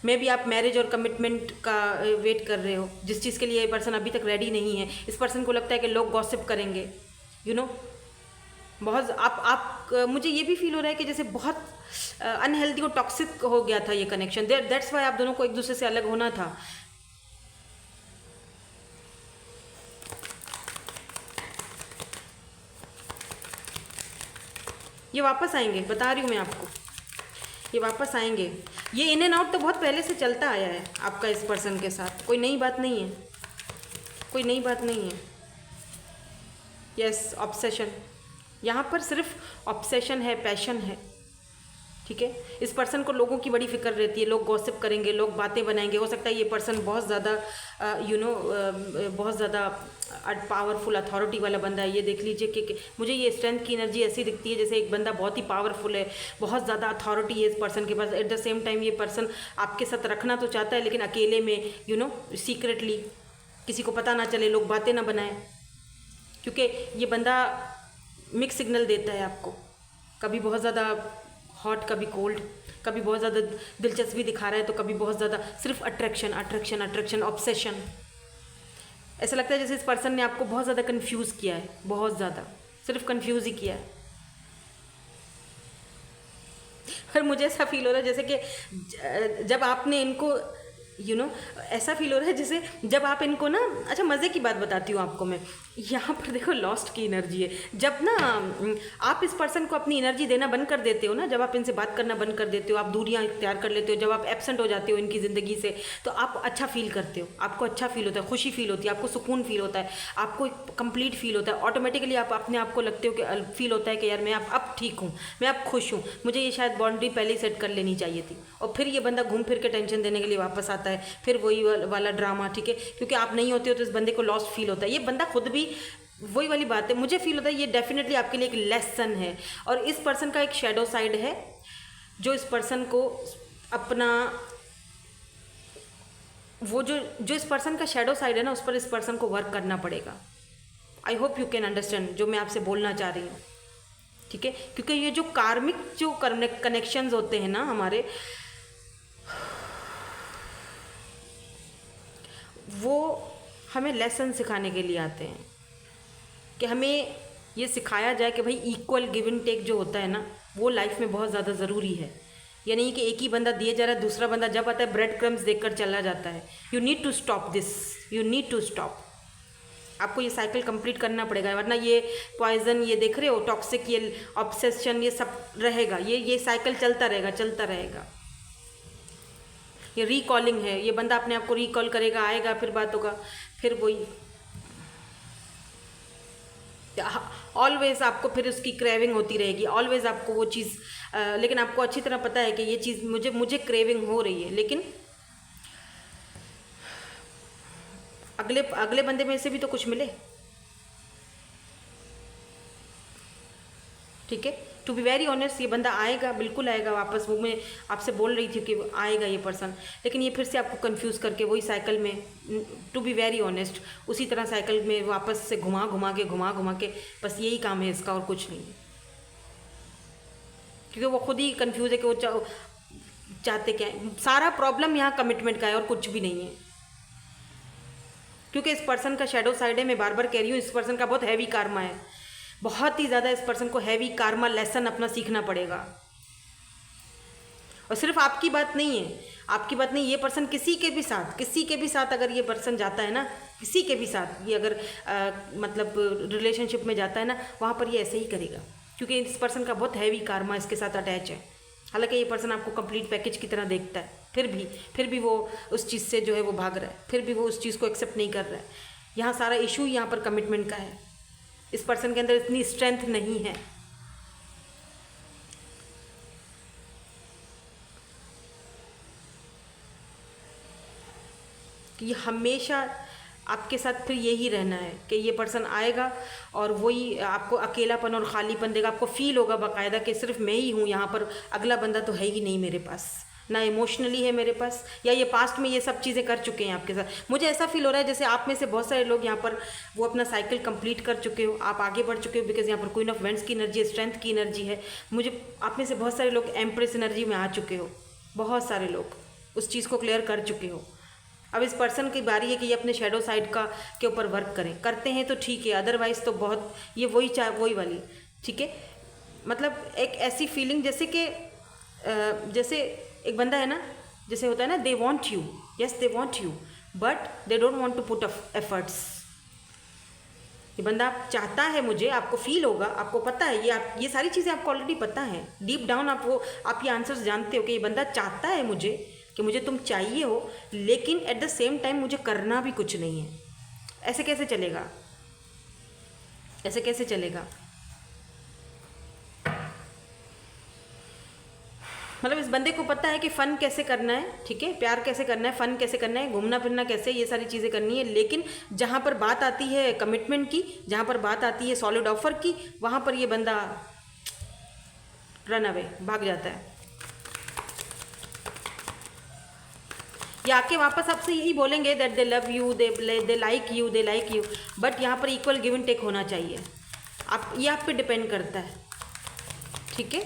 मे बी आप मैरिज और कमिटमेंट का वेट कर रहे हो, जिस चीज़ के लिए ये पर्सन अभी तक रेडी नहीं है। इस पर्सन को लगता है कि लोग गॉसिप करेंगे, यू नो। बहुत आप मुझे ये भी फील हो रहा है कि जैसे बहुत अनहेल्दी और टॉक्सिक हो गया था ये कनेक्शन। दैट्स वाई आप दोनों को एक दूसरे से अलग होना था। ये वापस आएंगे, बता रही हूँ मैं आपको, ये वापस आएंगे। ये इन एंड आउट तो बहुत पहले से चलता आया है आपका इस पर्सन के साथ, कोई नई बात नहीं है, कोई नई बात नहीं है। यस, ऑब्सेशन, यहाँ पर सिर्फ ऑब्सेशन है, पैशन है। ठीक है, इस पर्सन को लोगों की बड़ी फिक्र रहती है, लोग गॉसिप करेंगे, लोग बातें बनाएंगे। हो सकता है ये पर्सन बहुत ज़्यादा बहुत ज़्यादा पावरफुल अथॉरिटी वाला बंदा है। ये देख लीजिए कि मुझे ये स्ट्रेंथ की एनर्जी ऐसी दिखती है जैसे एक बंदा बहुत ही पावरफुल है, बहुत ज़्यादा अथॉरिटी है इस पर्सन के पास। एट द सेम टाइम ये पर्सन आपके साथ रखना तो चाहता है, लेकिन अकेले में, यू नो, सीक्रेटली, किसी को पता ना चले, लोग बातें ना बनाएं। क्योंकि ये बंदा मिक्स सिग्नल देता है आपको, कभी बहुत ज़्यादा हॉट, कभी कोल्ड, कभी बहुत ज़्यादा दिलचस्पी दिखा रहा है तो कभी बहुत ज़्यादा सिर्फ अट्रैक्शन, ऑब्सेशन। ऐसा लगता है जैसे इस पर्सन ने आपको बहुत ज़्यादा कंफ्यूज किया है, बहुत ज़्यादा, सिर्फ कंफ्यूज ही किया है। पर मुझे ऐसा फील हो रहा है जैसे कि जब आपने इनको, यू नो, ऐसा फील हो रहा है जैसे जब आप इनको ना, अच्छा मज़े की बात बताती हूँ आपको मैं। यहाँ पर देखो लॉस्ट की एनर्जी है। जब ना आप इस पर्सन को अपनी एनर्जी देना बंद कर देते हो ना, जब आप इनसे बात करना बंद कर देते हो, आप दूरियाँ इख्तियार कर लेते हो, जब आप एब्सेंट हो जाते हो इनकी ज़िंदगी से, तो आप अच्छा फील करते हो, आपको अच्छा फील होता है, खुशी फील होती है, आपको सुकून फील होता है, आपको एक कंप्लीट फील होता है। ऑटोमेटिकली आप अपने आप को लगते हो कि फील होता है कि यार मैं अब ठीक हूँ, मैं अब खुश हूँ, मुझे ये शायद बाउंड्री पहले ही सेट कर लेनी चाहिए थी। और फिर ये बंदा घूम फिर के टेंशन देने के लिए वापस आता है, फिर वही वाला ड्रामा। ठीक है, क्योंकि आप नहीं होते हो तो इस बंदे को लॉस्ट फील होता है। ये बंदा खुद भी वही वाली बात है, मुझे फील होता है ये डेफिनेटली आपके लिए एक लेसन है। और इस पर्सन का एक शैडो साइड है जो इस पर्सन को अपना वो जो जो इस पर्सन का शेडो साइड है ना, उस पर इस पर्सन को वर्क करना पड़ेगा। I hope you can understand जो मैं आपसे बोलना चाह रही हूँ, ठीक है। क्योंकि ये जो कार्मिक जो कनेक्शंस होते हैं ना हमारे, वो हमें लेसन सिखाने के लिए आते हैं, कि हमें ये सिखाया जाए कि भाई इक्वल गिव एंड टेक जो होता है ना, वो लाइफ में बहुत ज़्यादा ज़रूरी है। या नहीं कि एक ही बंदा दिए जा रहा है, दूसरा बंदा जब आता है ब्रेड क्रम्स देकर चला जाता है। You need to stop this, you need to stop. आपको ये साइकिल कंप्लीट करना पड़ेगा, वरना ये पॉइजन, ये देख रहे हो टॉक्सिक, ये ऑब्सेशन, ये सब रहेगा, ये साइकिल चलता रहेगा, चलता रहेगा। ये रिकॉलिंग है, ये बंदा अपने आप को रिकॉल करेगा, आएगा, फिर बात होगा, फिर वही ऑलवेज आपको फिर उसकी क्रेविंग होती रहेगी, ऑलवेज आपको वो चीज़, लेकिन आपको अच्छी तरह पता है कि ये चीज़ मुझे क्रेविंग हो रही है, लेकिन अगले बंदे में से भी तो कुछ मिले, ठीक है। टू बी वेरी ऑनेस्ट, ये बंदा आएगा, बिल्कुल आएगा वापस। वो मैं आपसे बोल रही थी कि आएगा ये पर्सन, लेकिन ये फिर से आपको कंफ्यूज करके वही साइकिल में, टू बी वेरी ऑनेस्ट, उसी तरह साइकिल में वापस से घुमा घुमा के बस यही काम है इसका, और कुछ नहीं है। क्योंकि वो खुद ही कंफ्यूज है कि वो चाहते क्या है। सारा प्रॉब्लम यहाँ कमिटमेंट का है और कुछ भी नहीं है। क्योंकि इस पर्सन का शेडो साइड है, मैं बार बार कह रही हूँ, इस पर्सन का बहुत हैवी कार्मा है, बहुत ही ज़्यादा इस पर्सन को हैवी कार्मा लेसन अपना सीखना पड़ेगा। और सिर्फ आपकी बात नहीं है, आपकी बात नहीं, ये पर्सन किसी के भी साथ अगर ये पर्सन जाता है ना, किसी के भी साथ ये अगर मतलब रिलेशनशिप में जाता है ना, वहाँ पर ये ऐसे ही करेगा। क्योंकि इस पर्सन का बहुत हैवी कार्मा इसके साथ अटैच है। हालांकि ये पर्सन आपको कंप्लीट पैकेज की तरह देखता है, फिर भी वो उस चीज़ से जो है वो भाग रहा है, फिर भी वो उस चीज़ को एक्सेप्ट नहीं कर रहा है। यहाँ सारा इशू यहाँ पर कमिटमेंट का है। इस पर्सन के अंदर इतनी स्ट्रेंथ नहीं है। कि ये हमेशा आपके साथ फिर यही रहना है कि ये पर्सन आएगा और वही आपको अकेलापन और खालीपन देगा। आपको फील होगा बाकायदा कि सिर्फ मैं ही हूँ यहाँ पर, अगला बंदा तो है ही नहीं मेरे पास, ना इमोशनली है मेरे पास, या ये पास्ट में ये सब चीज़ें कर चुके हैं आपके साथ। मुझे ऐसा फील हो रहा है जैसे आप में से बहुत सारे लोग यहाँ पर वो अपना साइकिल कंप्लीट कर चुके हो, आप आगे बढ़ चुके हो, बिकॉज यहाँ पर क्वीन ऑफ वेंट्स की एनर्जी है, स्ट्रेंथ की एनर्जी है। मुझे आप में से बहुत सारे लोग एम्प्रेस एनर्जी में आ चुके हो, बहुत सारे लोग उस चीज़ को क्लियर कर चुके हो। अब इस पर्सन की बारी है कि ये अपने शेडो साइड का के ऊपर वर्क करें, करते हैं तो ठीक है, अदरवाइज़ तो बहुत ये वही वाली, ठीक है। मतलब एक ऐसी फीलिंग जैसे कि जैसे एक बंदा है ना, जैसे होता है ना, they want you, yes they want you, but they don't want to put efforts. ये बंदा चाहता है मुझे, आपको फील होगा, आपको पता है, ये सारी चीज़ें आपको ऑलरेडी पता है, डीप डाउन आप ये आंसर्स जानते हो कि ये बंदा चाहता है मुझे, कि मुझे तुम चाहिए हो, लेकिन एट द सेम टाइम मुझे करना भी कुछ नहीं है। ऐसे कैसे चलेगा, ऐसे कैसे चलेगा? मतलब इस बंदे को पता है कि फ़न कैसे करना है, ठीक है, प्यार कैसे करना है, फ़न कैसे करना है, घूमना फिरना कैसे, ये सारी चीज़ें करनी है। लेकिन जहाँ पर बात आती है कमिटमेंट की, जहाँ पर बात आती है सॉलिड ऑफर की, वहाँ पर ये बंदा रन अवे, भाग जाता है। ये आके वापस आपसे यही बोलेंगे that they love you, they like you, but यहाँ पर इक्वल गिव एंड टेक होना चाहिए। ये आप पे डिपेंड करता है, ठीक है।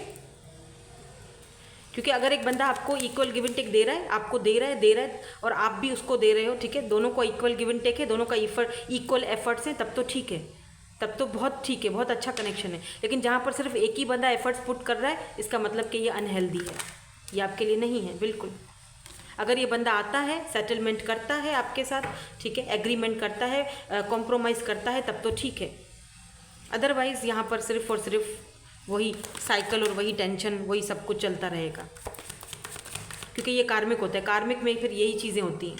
क्योंकि अगर एक बंदा आपको इक्वल गिव एंड टेक दे रहा है, आपको दे रहा है और आप भी उसको दे रहे हो, ठीक है, दोनों को इक्वल गिव एंड टेक है, दोनों का इक्वल एफर्ट्स हैं, तब तो ठीक है, तब तो बहुत ठीक है, बहुत अच्छा कनेक्शन है। लेकिन जहाँ पर सिर्फ एक ही बंदा एफर्ट्स पुट कर रहा है, इसका मतलब कि ये अनहेल्दी है, ये आपके लिए नहीं है बिल्कुल। अगर ये बंदा आता है, सेटलमेंट करता है आपके साथ, ठीक है, एग्रीमेंट करता है, कॉम्प्रोमाइज़ करता है, तब तो ठीक है। अदरवाइज़ यहाँ पर सिर्फ और सिर्फ वही साइकिल और वही टेंशन, वही सब कुछ चलता रहेगा। क्योंकि ये कार्मिक होता है, कार्मिक में फिर यही चीज़ें होती हैं,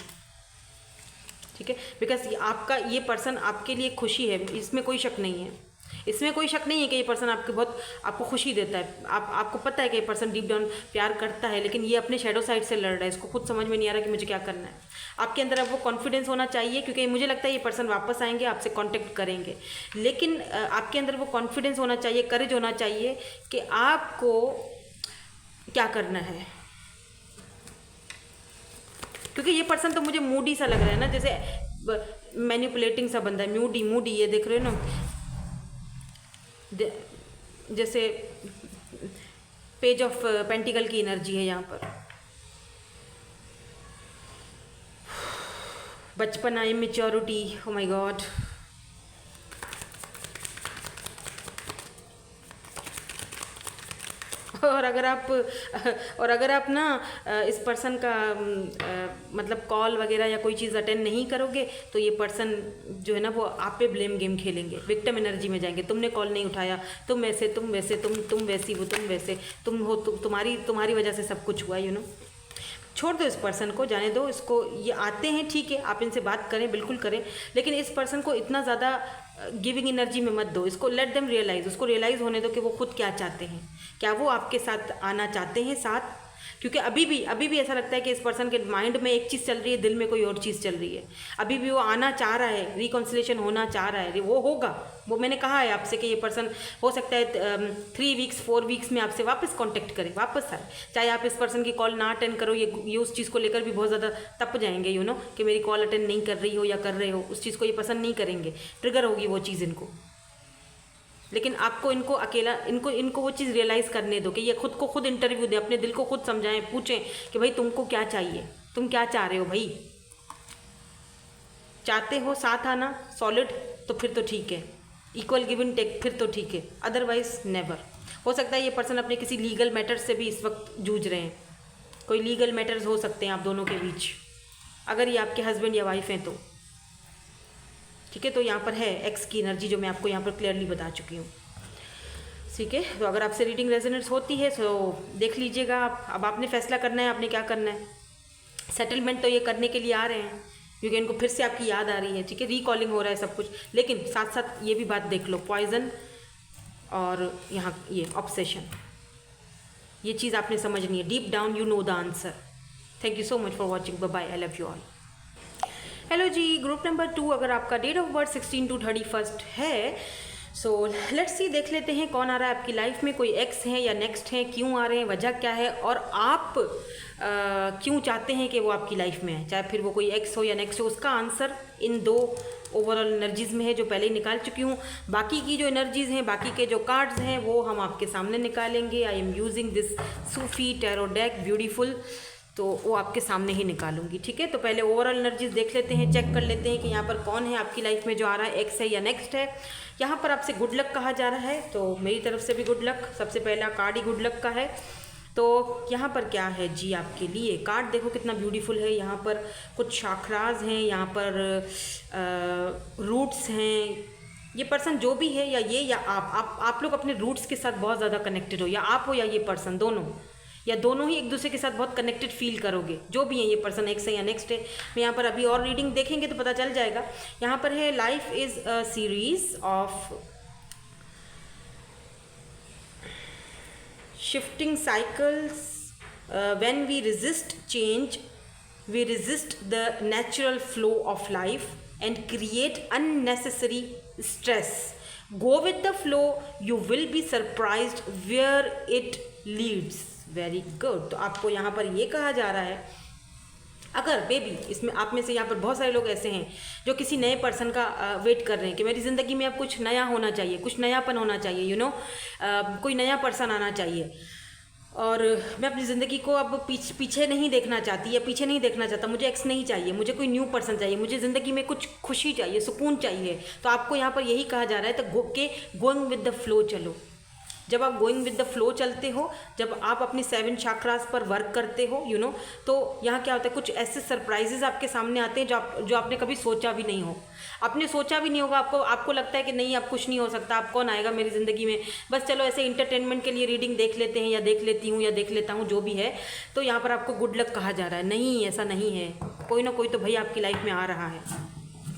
ठीक है। बिकॉज आपका ये पर्सन आपके लिए खुशी है, इसमें कोई शक नहीं है, इसमें कोई शक नहीं है कि ये पर्सन आपको खुशी देता है। आपको पता है कि ये पर्सन डीप डाउन प्यार करता है, लेकिन ये अपने शेडो साइड से लड़ रहा है, इसको खुद समझ में नहीं आ रहा कि मुझे क्या करना है। आपके अंदर अब वो कॉन्फिडेंस होना चाहिए, क्योंकि मुझे लगता है ये पर्सन वापस आएंगे, आपसे कांटेक्ट करेंगे, लेकिन आपके अंदर वो कॉन्फिडेंस होना चाहिए, करेज होना चाहिए कि आपको क्या करना है। क्योंकि ये पर्सन तो मुझे मूडी सा लग रहा है ना, जैसे मैनिपुलेटिंग सा बंदा है, मूडी मूडी, ये देख रहे हो ना, जैसे पेज ऑफ पेंटिकल की एनर्जी है यहाँ पर। बचपना, इमेच्योरिटी, ओ माय गॉड। और अगर आप ना इस पर्सन का मतलब कॉल वगैरह या कोई चीज़ अटेंड नहीं करोगे तो ये पर्सन जो है ना वो आप पे ब्लेम गेम खेलेंगे, विक्टिम एनर्जी में जाएंगे। तुमने कॉल नहीं उठाया, तुम ऐसे, तुम वैसे, तुम वैसी, वो तुम वैसे, तुम हो, तुम्हारी वजह से सब कुछ हुआ, छोड़ दो इस पर्सन को, जाने दो इसको। ये आते हैं ठीक है, आप इनसे बात करें, बिल्कुल करें, लेकिन इस पर्सन को इतना ज़्यादा गिविंग एनर्जी में मत दो। इसको लेट देम रियलाइज़, उसको रियलाइज़ होने दो कि वो खुद क्या चाहते हैं, क्या वो आपके साथ आना चाहते हैं साथ। क्योंकि अभी भी ऐसा लगता है कि इस पर्सन के माइंड में एक चीज़ चल रही है, दिल में कोई और चीज़ चल रही है। अभी भी वो आना चाह रहा है, रिकॉन्सिलेशन होना चाह रहा है, वो होगा। वो मैंने कहा है आपसे कि ये पर्सन हो सकता है 3 वीक्स 4 वीक्स में आपसे वापस कांटेक्ट करे, वापस आए। चाहे आप इस पर्सन की कॉल ना अटेंड करो, ये उस चीज़ को लेकर भी बहुत ज़्यादा तप जाएंगे, कि मेरी कॉल अटेंड नहीं कर रही हो या कर रहे हो, उस चीज़ को ये पसंद नहीं करेंगे, ट्रिगर होगी वो चीज़ इनको। लेकिन आपको इनको वो चीज़ रियलाइज़ करने दो कि ये खुद इंटरव्यू दें, अपने दिल को खुद समझाएं, पूछें कि भाई तुमको क्या चाहिए, तुम क्या चाह रहे हो भाई। चाहते हो साथ आना सॉलिड तो फिर तो ठीक है, इक्वल गिव एंड टेक फिर तो ठीक है, अदरवाइज नेवर। हो सकता है ये पर्सन अपने किसी लीगल मैटर्स से भी इस वक्त जूझ रहे हैं, कोई लीगल मैटर्स हो सकते हैं आप दोनों के बीच, अगर ये आपके हस्बैंड या वाइफ हैं तो ठीक है। तो यहाँ पर है एक्स की एनर्जी जो मैं आपको यहाँ पर क्लियरली बता चुकी हूँ, ठीक है। तो अगर आपसे रीडिंग रेजोनेंस होती है तो देख लीजिएगा आप। अब आपने फैसला करना है आपने क्या करना है। सेटलमेंट तो ये करने के लिए आ रहे हैं क्योंकि इनको फिर से आपकी याद आ रही है, ठीक है, रिकॉलिंग हो रहा है सब कुछ। लेकिन साथ साथ ये भी बात देख लो, पॉइजन और यहाँ ये ऑब्सेशन, ये चीज़ आपने समझनी है। Deep down you know the answer. Thank you so much for watching, bye bye, I love you all. Hello जी, ग्रुप नंबर 2, अगर आपका डेट ऑफ बर्थ 16 to 31 है, सो लेट्स सी, देख लेते हैं कौन आ रहा है आपकी लाइफ में। कोई एक्स है या नेक्स्ट है, क्यों आ रहे हैं, वजह क्या है, और आप क्यों चाहते हैं कि वो आपकी लाइफ में है। चाहे फिर वो कोई एक्स हो या नेक्स्ट हो, उसका आंसर इन 2 ओवरऑल एनर्जीज़ में है जो पहले ही निकाल चुकी हूँ। बाकी की जो एनर्जीज़ हैं, बाकी के जो कार्ड्स हैं वो हम आपके सामने निकालेंगे। I am using this Sufi tarot deck, beautiful, तो वो आपके सामने ही निकालूंगी, ठीक है। तो पहले ओवरऑल एनर्जीज देख लेते हैं, चेक कर लेते हैं कि यहाँ पर कौन है आपकी लाइफ में जो आ रहा है, एक्स है या नेक्स्ट है। यहाँ पर आपसे गुड लक कहा जा रहा है, तो मेरी तरफ से भी गुड लक। सबसे पहला कार्ड ही गुड लक का है। तो यहाँ पर क्या है जी आपके लिए, कार्ड देखो कितना ब्यूटीफुल है। यहाँ पर कुछ शाखराज हैं, यहाँ पर रूट्स हैं। ये पर्सन जो भी है, या ये या आप लोग अपने रूट्स के साथ बहुत ज़्यादा कनेक्टेड हो, या आप हो या ये पर्सन, दोनों या दोनों ही एक दूसरे के साथ बहुत कनेक्टेड फील करोगे। जो भी है ये पर्सन, एक्स है या नेक्स्ट है। मैं यहाँ पर अभी और रीडिंग देखेंगे तो पता चल जाएगा। यहाँ पर है life is a series of shifting cycles. When we resist change, we resist the natural flow of life and create unnecessary stress. Go with the flow, you will be surprised where it leads. Very good. तो आपको यहाँ पर ये कहा जा रहा है, अगर बेबी इसमें आप में से यहाँ पर बहुत सारे लोग ऐसे हैं जो किसी नए पर्सन का वेट कर रहे हैं कि मेरी ज़िंदगी में अब कुछ नया होना चाहिए, कुछ नयापन होना चाहिए, कोई नया पर्सन आना चाहिए। और मैं अपनी ज़िंदगी को अब पीछे नहीं देखना चाहती या पीछे नहीं देखना चाहता। मुझे एक्स नहीं चाहिए, मुझे कोई न्यू पर्सन चाहिए, मुझे ज़िंदगी में कुछ खुशी चाहिए, सुकून चाहिए। तो आपको यहाँ पर यही कहा जा रहा है, तो गोइंग विद द फ्लो चलो। जब आप गोइंग विद द फ्लो चलते हो, जब आप अपनी 7 चक्रास पर वर्क करते हो, तो यहाँ क्या होता है, कुछ ऐसे सरप्राइजेज आपके सामने आते हैं जो आपने कभी सोचा भी नहीं हो। आपने सोचा भी नहीं होगा, आपको लगता है कि नहीं अब कुछ नहीं हो सकता, अब कौन आएगा मेरी ज़िंदगी में, बस चलो ऐसे इंटरटेनमेंट के लिए रीडिंग देख लेते हैं, या देख लेती हूँ या देख लेता हूँ, जो भी है। तो यहाँ पर आपको गुड लक कहा जा रहा है। नहीं, ऐसा नहीं है, कोई ना कोई तो भाई आपकी लाइफ में आ रहा है,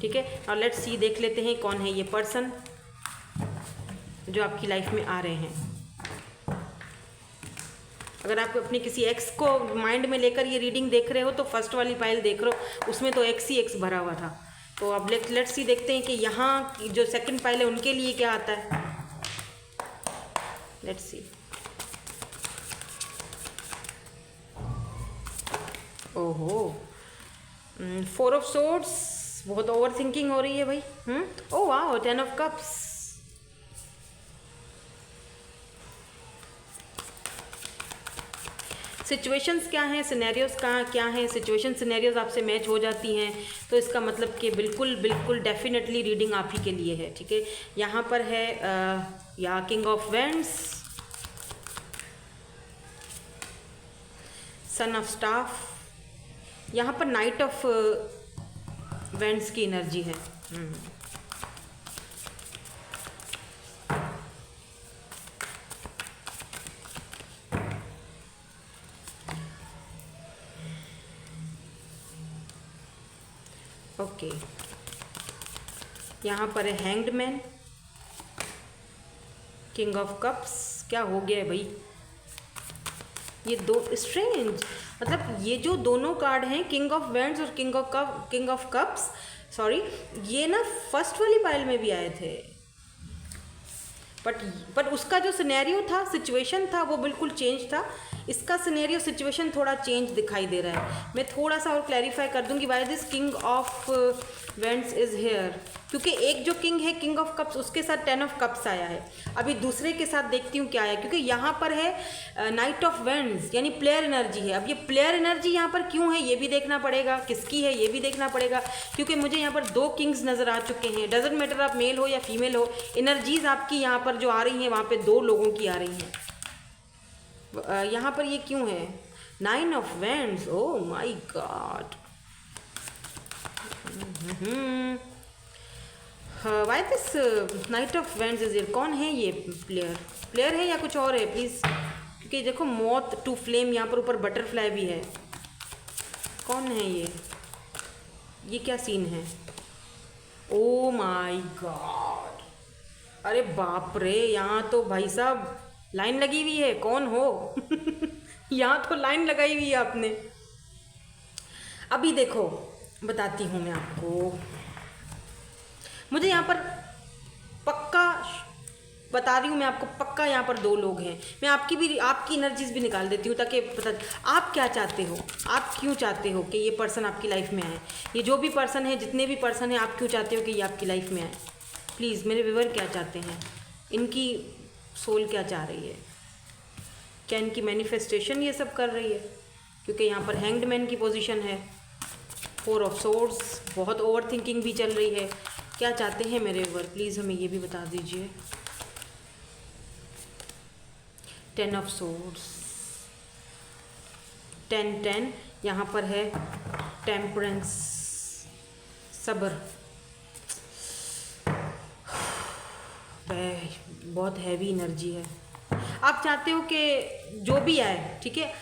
ठीक है। और लेट्स सी, देख लेते हैं कौन है ये पर्सन जो आपकी लाइफ में आ रहे हैं। अगर आप अपने किसी एक्स को माइंड में लेकर ये रीडिंग देख रहे हो तो फर्स्ट वाली फाइल देख रहे हो, उसमें तो एक्स ही एक्स भरा हुआ था। तो अब लेट्स सी, देखते हैं कि यहाँ जो सेकंड फाइल है उनके लिए क्या आता है। Let's see. ओहो, 4 ऑफ सोर्ड्स, बहुत ओवर थिंकिंग हो रही है भाई। ओ वाह, 10 ऑफ कप्स। सिचुएशंस क्या हैं, सिनेरियोज कहाँ क्या हैं, सिचुएशन सिनेरियोज आपसे मैच हो जाती हैं तो इसका मतलब कि बिल्कुल बिल्कुल डेफिनेटली रीडिंग आप ही के लिए है, ठीक है। यहाँ पर है या king of vends, son of staff, यहाँ पर नाइट ऑफ वेंड्स की एनर्जी है। ओके, यहाँ पर है hanged man, king of cups. क्या हो गया है भाई, ये दो स्ट्रेंज, मतलब ये जो दोनों कार्ड हैं किंग ऑफ वेंड्स और किंग ऑफ कप्स, सॉरी, ये ना फर्स्ट वाली पाइल में भी आए थे, बट उसका जो सिनेरियो था, सिचुएशन था, वो बिल्कुल चेंज था। इसका सिनेरियो सिचुएशन थोड़ा चेंज दिखाई दे रहा है। मैं थोड़ा सा और क्लैरिफाई कर दूंगी why this king of vends is here, क्योंकि एक जो किंग है किंग ऑफ कप्स, उसके साथ 10 ऑफ कप्स आया है। अभी दूसरे के साथ देखती हूँ क्या आया, क्योंकि यहाँ पर है नाइट ऑफ वेंड्स, यानी प्लेयर एनर्जी है। अब ये प्लेयर एनर्जी यहाँ पर क्यों है ये भी देखना पड़ेगा, किसकी है ये भी देखना पड़ेगा, क्योंकि मुझे यहाँ पर 2 किंग्स नज़र आ चुके हैं। डजेंट मैटर आप मेल हो या फीमेल हो, एनर्जीज आपकी यहाँ पर जो आ रही हैं वहाँ पर 2 लोगों की आ रही हैं। यहाँ पर ये क्यों है 9 of vends, oh my God. Why this night of vends is here, कौन है ये प्लेयर है या कुछ और है प्लीज़, क्योंकि देखो मौत टू फ्लेम, यहाँ पर ऊपर बटरफ्लाई भी है। कौन है ये क्या सीन है, ओ माय गॉड, अरे बाप रे, यहाँ तो भाई साहब लाइन लगी हुई है, कौन हो यहाँ तो लाइन लगाई हुई है आपने। अभी देखो बताती हूँ मैं आपको, मुझे यहाँ पर पक्का बता रही हूँ मैं आपको, पक्का यहाँ पर 2 लोग हैं। मैं आपकी एनर्जीज भी निकाल देती हूँ ताकि पता आप क्या चाहते हो, आप क्यों चाहते हो कि ये पर्सन आपकी लाइफ में आए। ये जो भी पर्सन है, जितने भी पर्सन हैं, आप क्यों चाहते हो कि ये आपकी लाइफ में आए। प्लीज़ मेरे व्यूअर क्या चाहते हैं, इनकी सोल क्या चाह रही है, क्या इनकी मैनिफेस्टेशन ये सब कर रही है, क्योंकि यहाँ पर हैंग्ड मैन की पोजीशन है, 4 ऑफ सोर्ड्स, बहुत ओवर थिंकिंग भी चल रही है। क्या चाहते हैं मेरे व्यूअर, प्लीज़ हमें ये भी बता दीजिए। 10 ऑफ सोर्ड्स, 10 यहाँ पर है टेम्परेंस, सब्र, बहुत हैवी एनर्जी है। आप चाहते हो कि जो भी आए, ठीक है,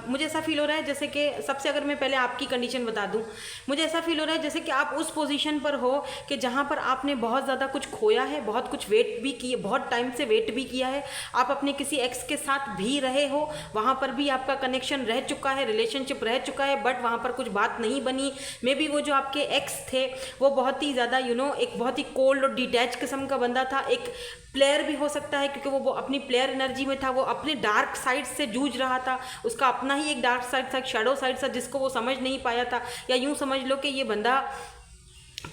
मुझे ऐसा फील हो रहा है जैसे कि सबसे, अगर मैं पहले आपकी कंडीशन बता दूं, मुझे ऐसा फील हो रहा है जैसे कि आप उस पोजीशन पर हो कि जहां पर आपने बहुत ज़्यादा कुछ खोया है, बहुत कुछ वेट भी किया, बहुत टाइम से वेट भी किया है। आप अपने किसी एक्स के साथ भी रहे हो, वहां पर भी आपका कनेक्शन रह चुका है, रिलेशनशिप रह चुका है, बट वहां पर कुछ बात नहीं बनी। मे बी वो जो आपके एक्स थे वो बहुत ही ज़्यादा एक बहुत ही कोल्ड और डिटैच किस्म का बंदा था। एक प्लेयर भी हो सकता है, क्योंकि वो अपनी प्लेयर एनर्जी में था, वो अपने डार्क साइड से जूझ रहा था, उसका अपना ही एक डार्क साइड था, शैडो साइड था, जिसको वो समझ नहीं पाया था। या यूँ समझ लो कि ये बंदा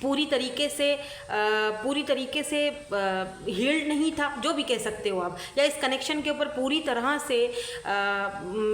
पूरी तरीके से हील्ड नहीं था, जो भी कह सकते हो आप, या इस कनेक्शन के ऊपर पूरी तरह से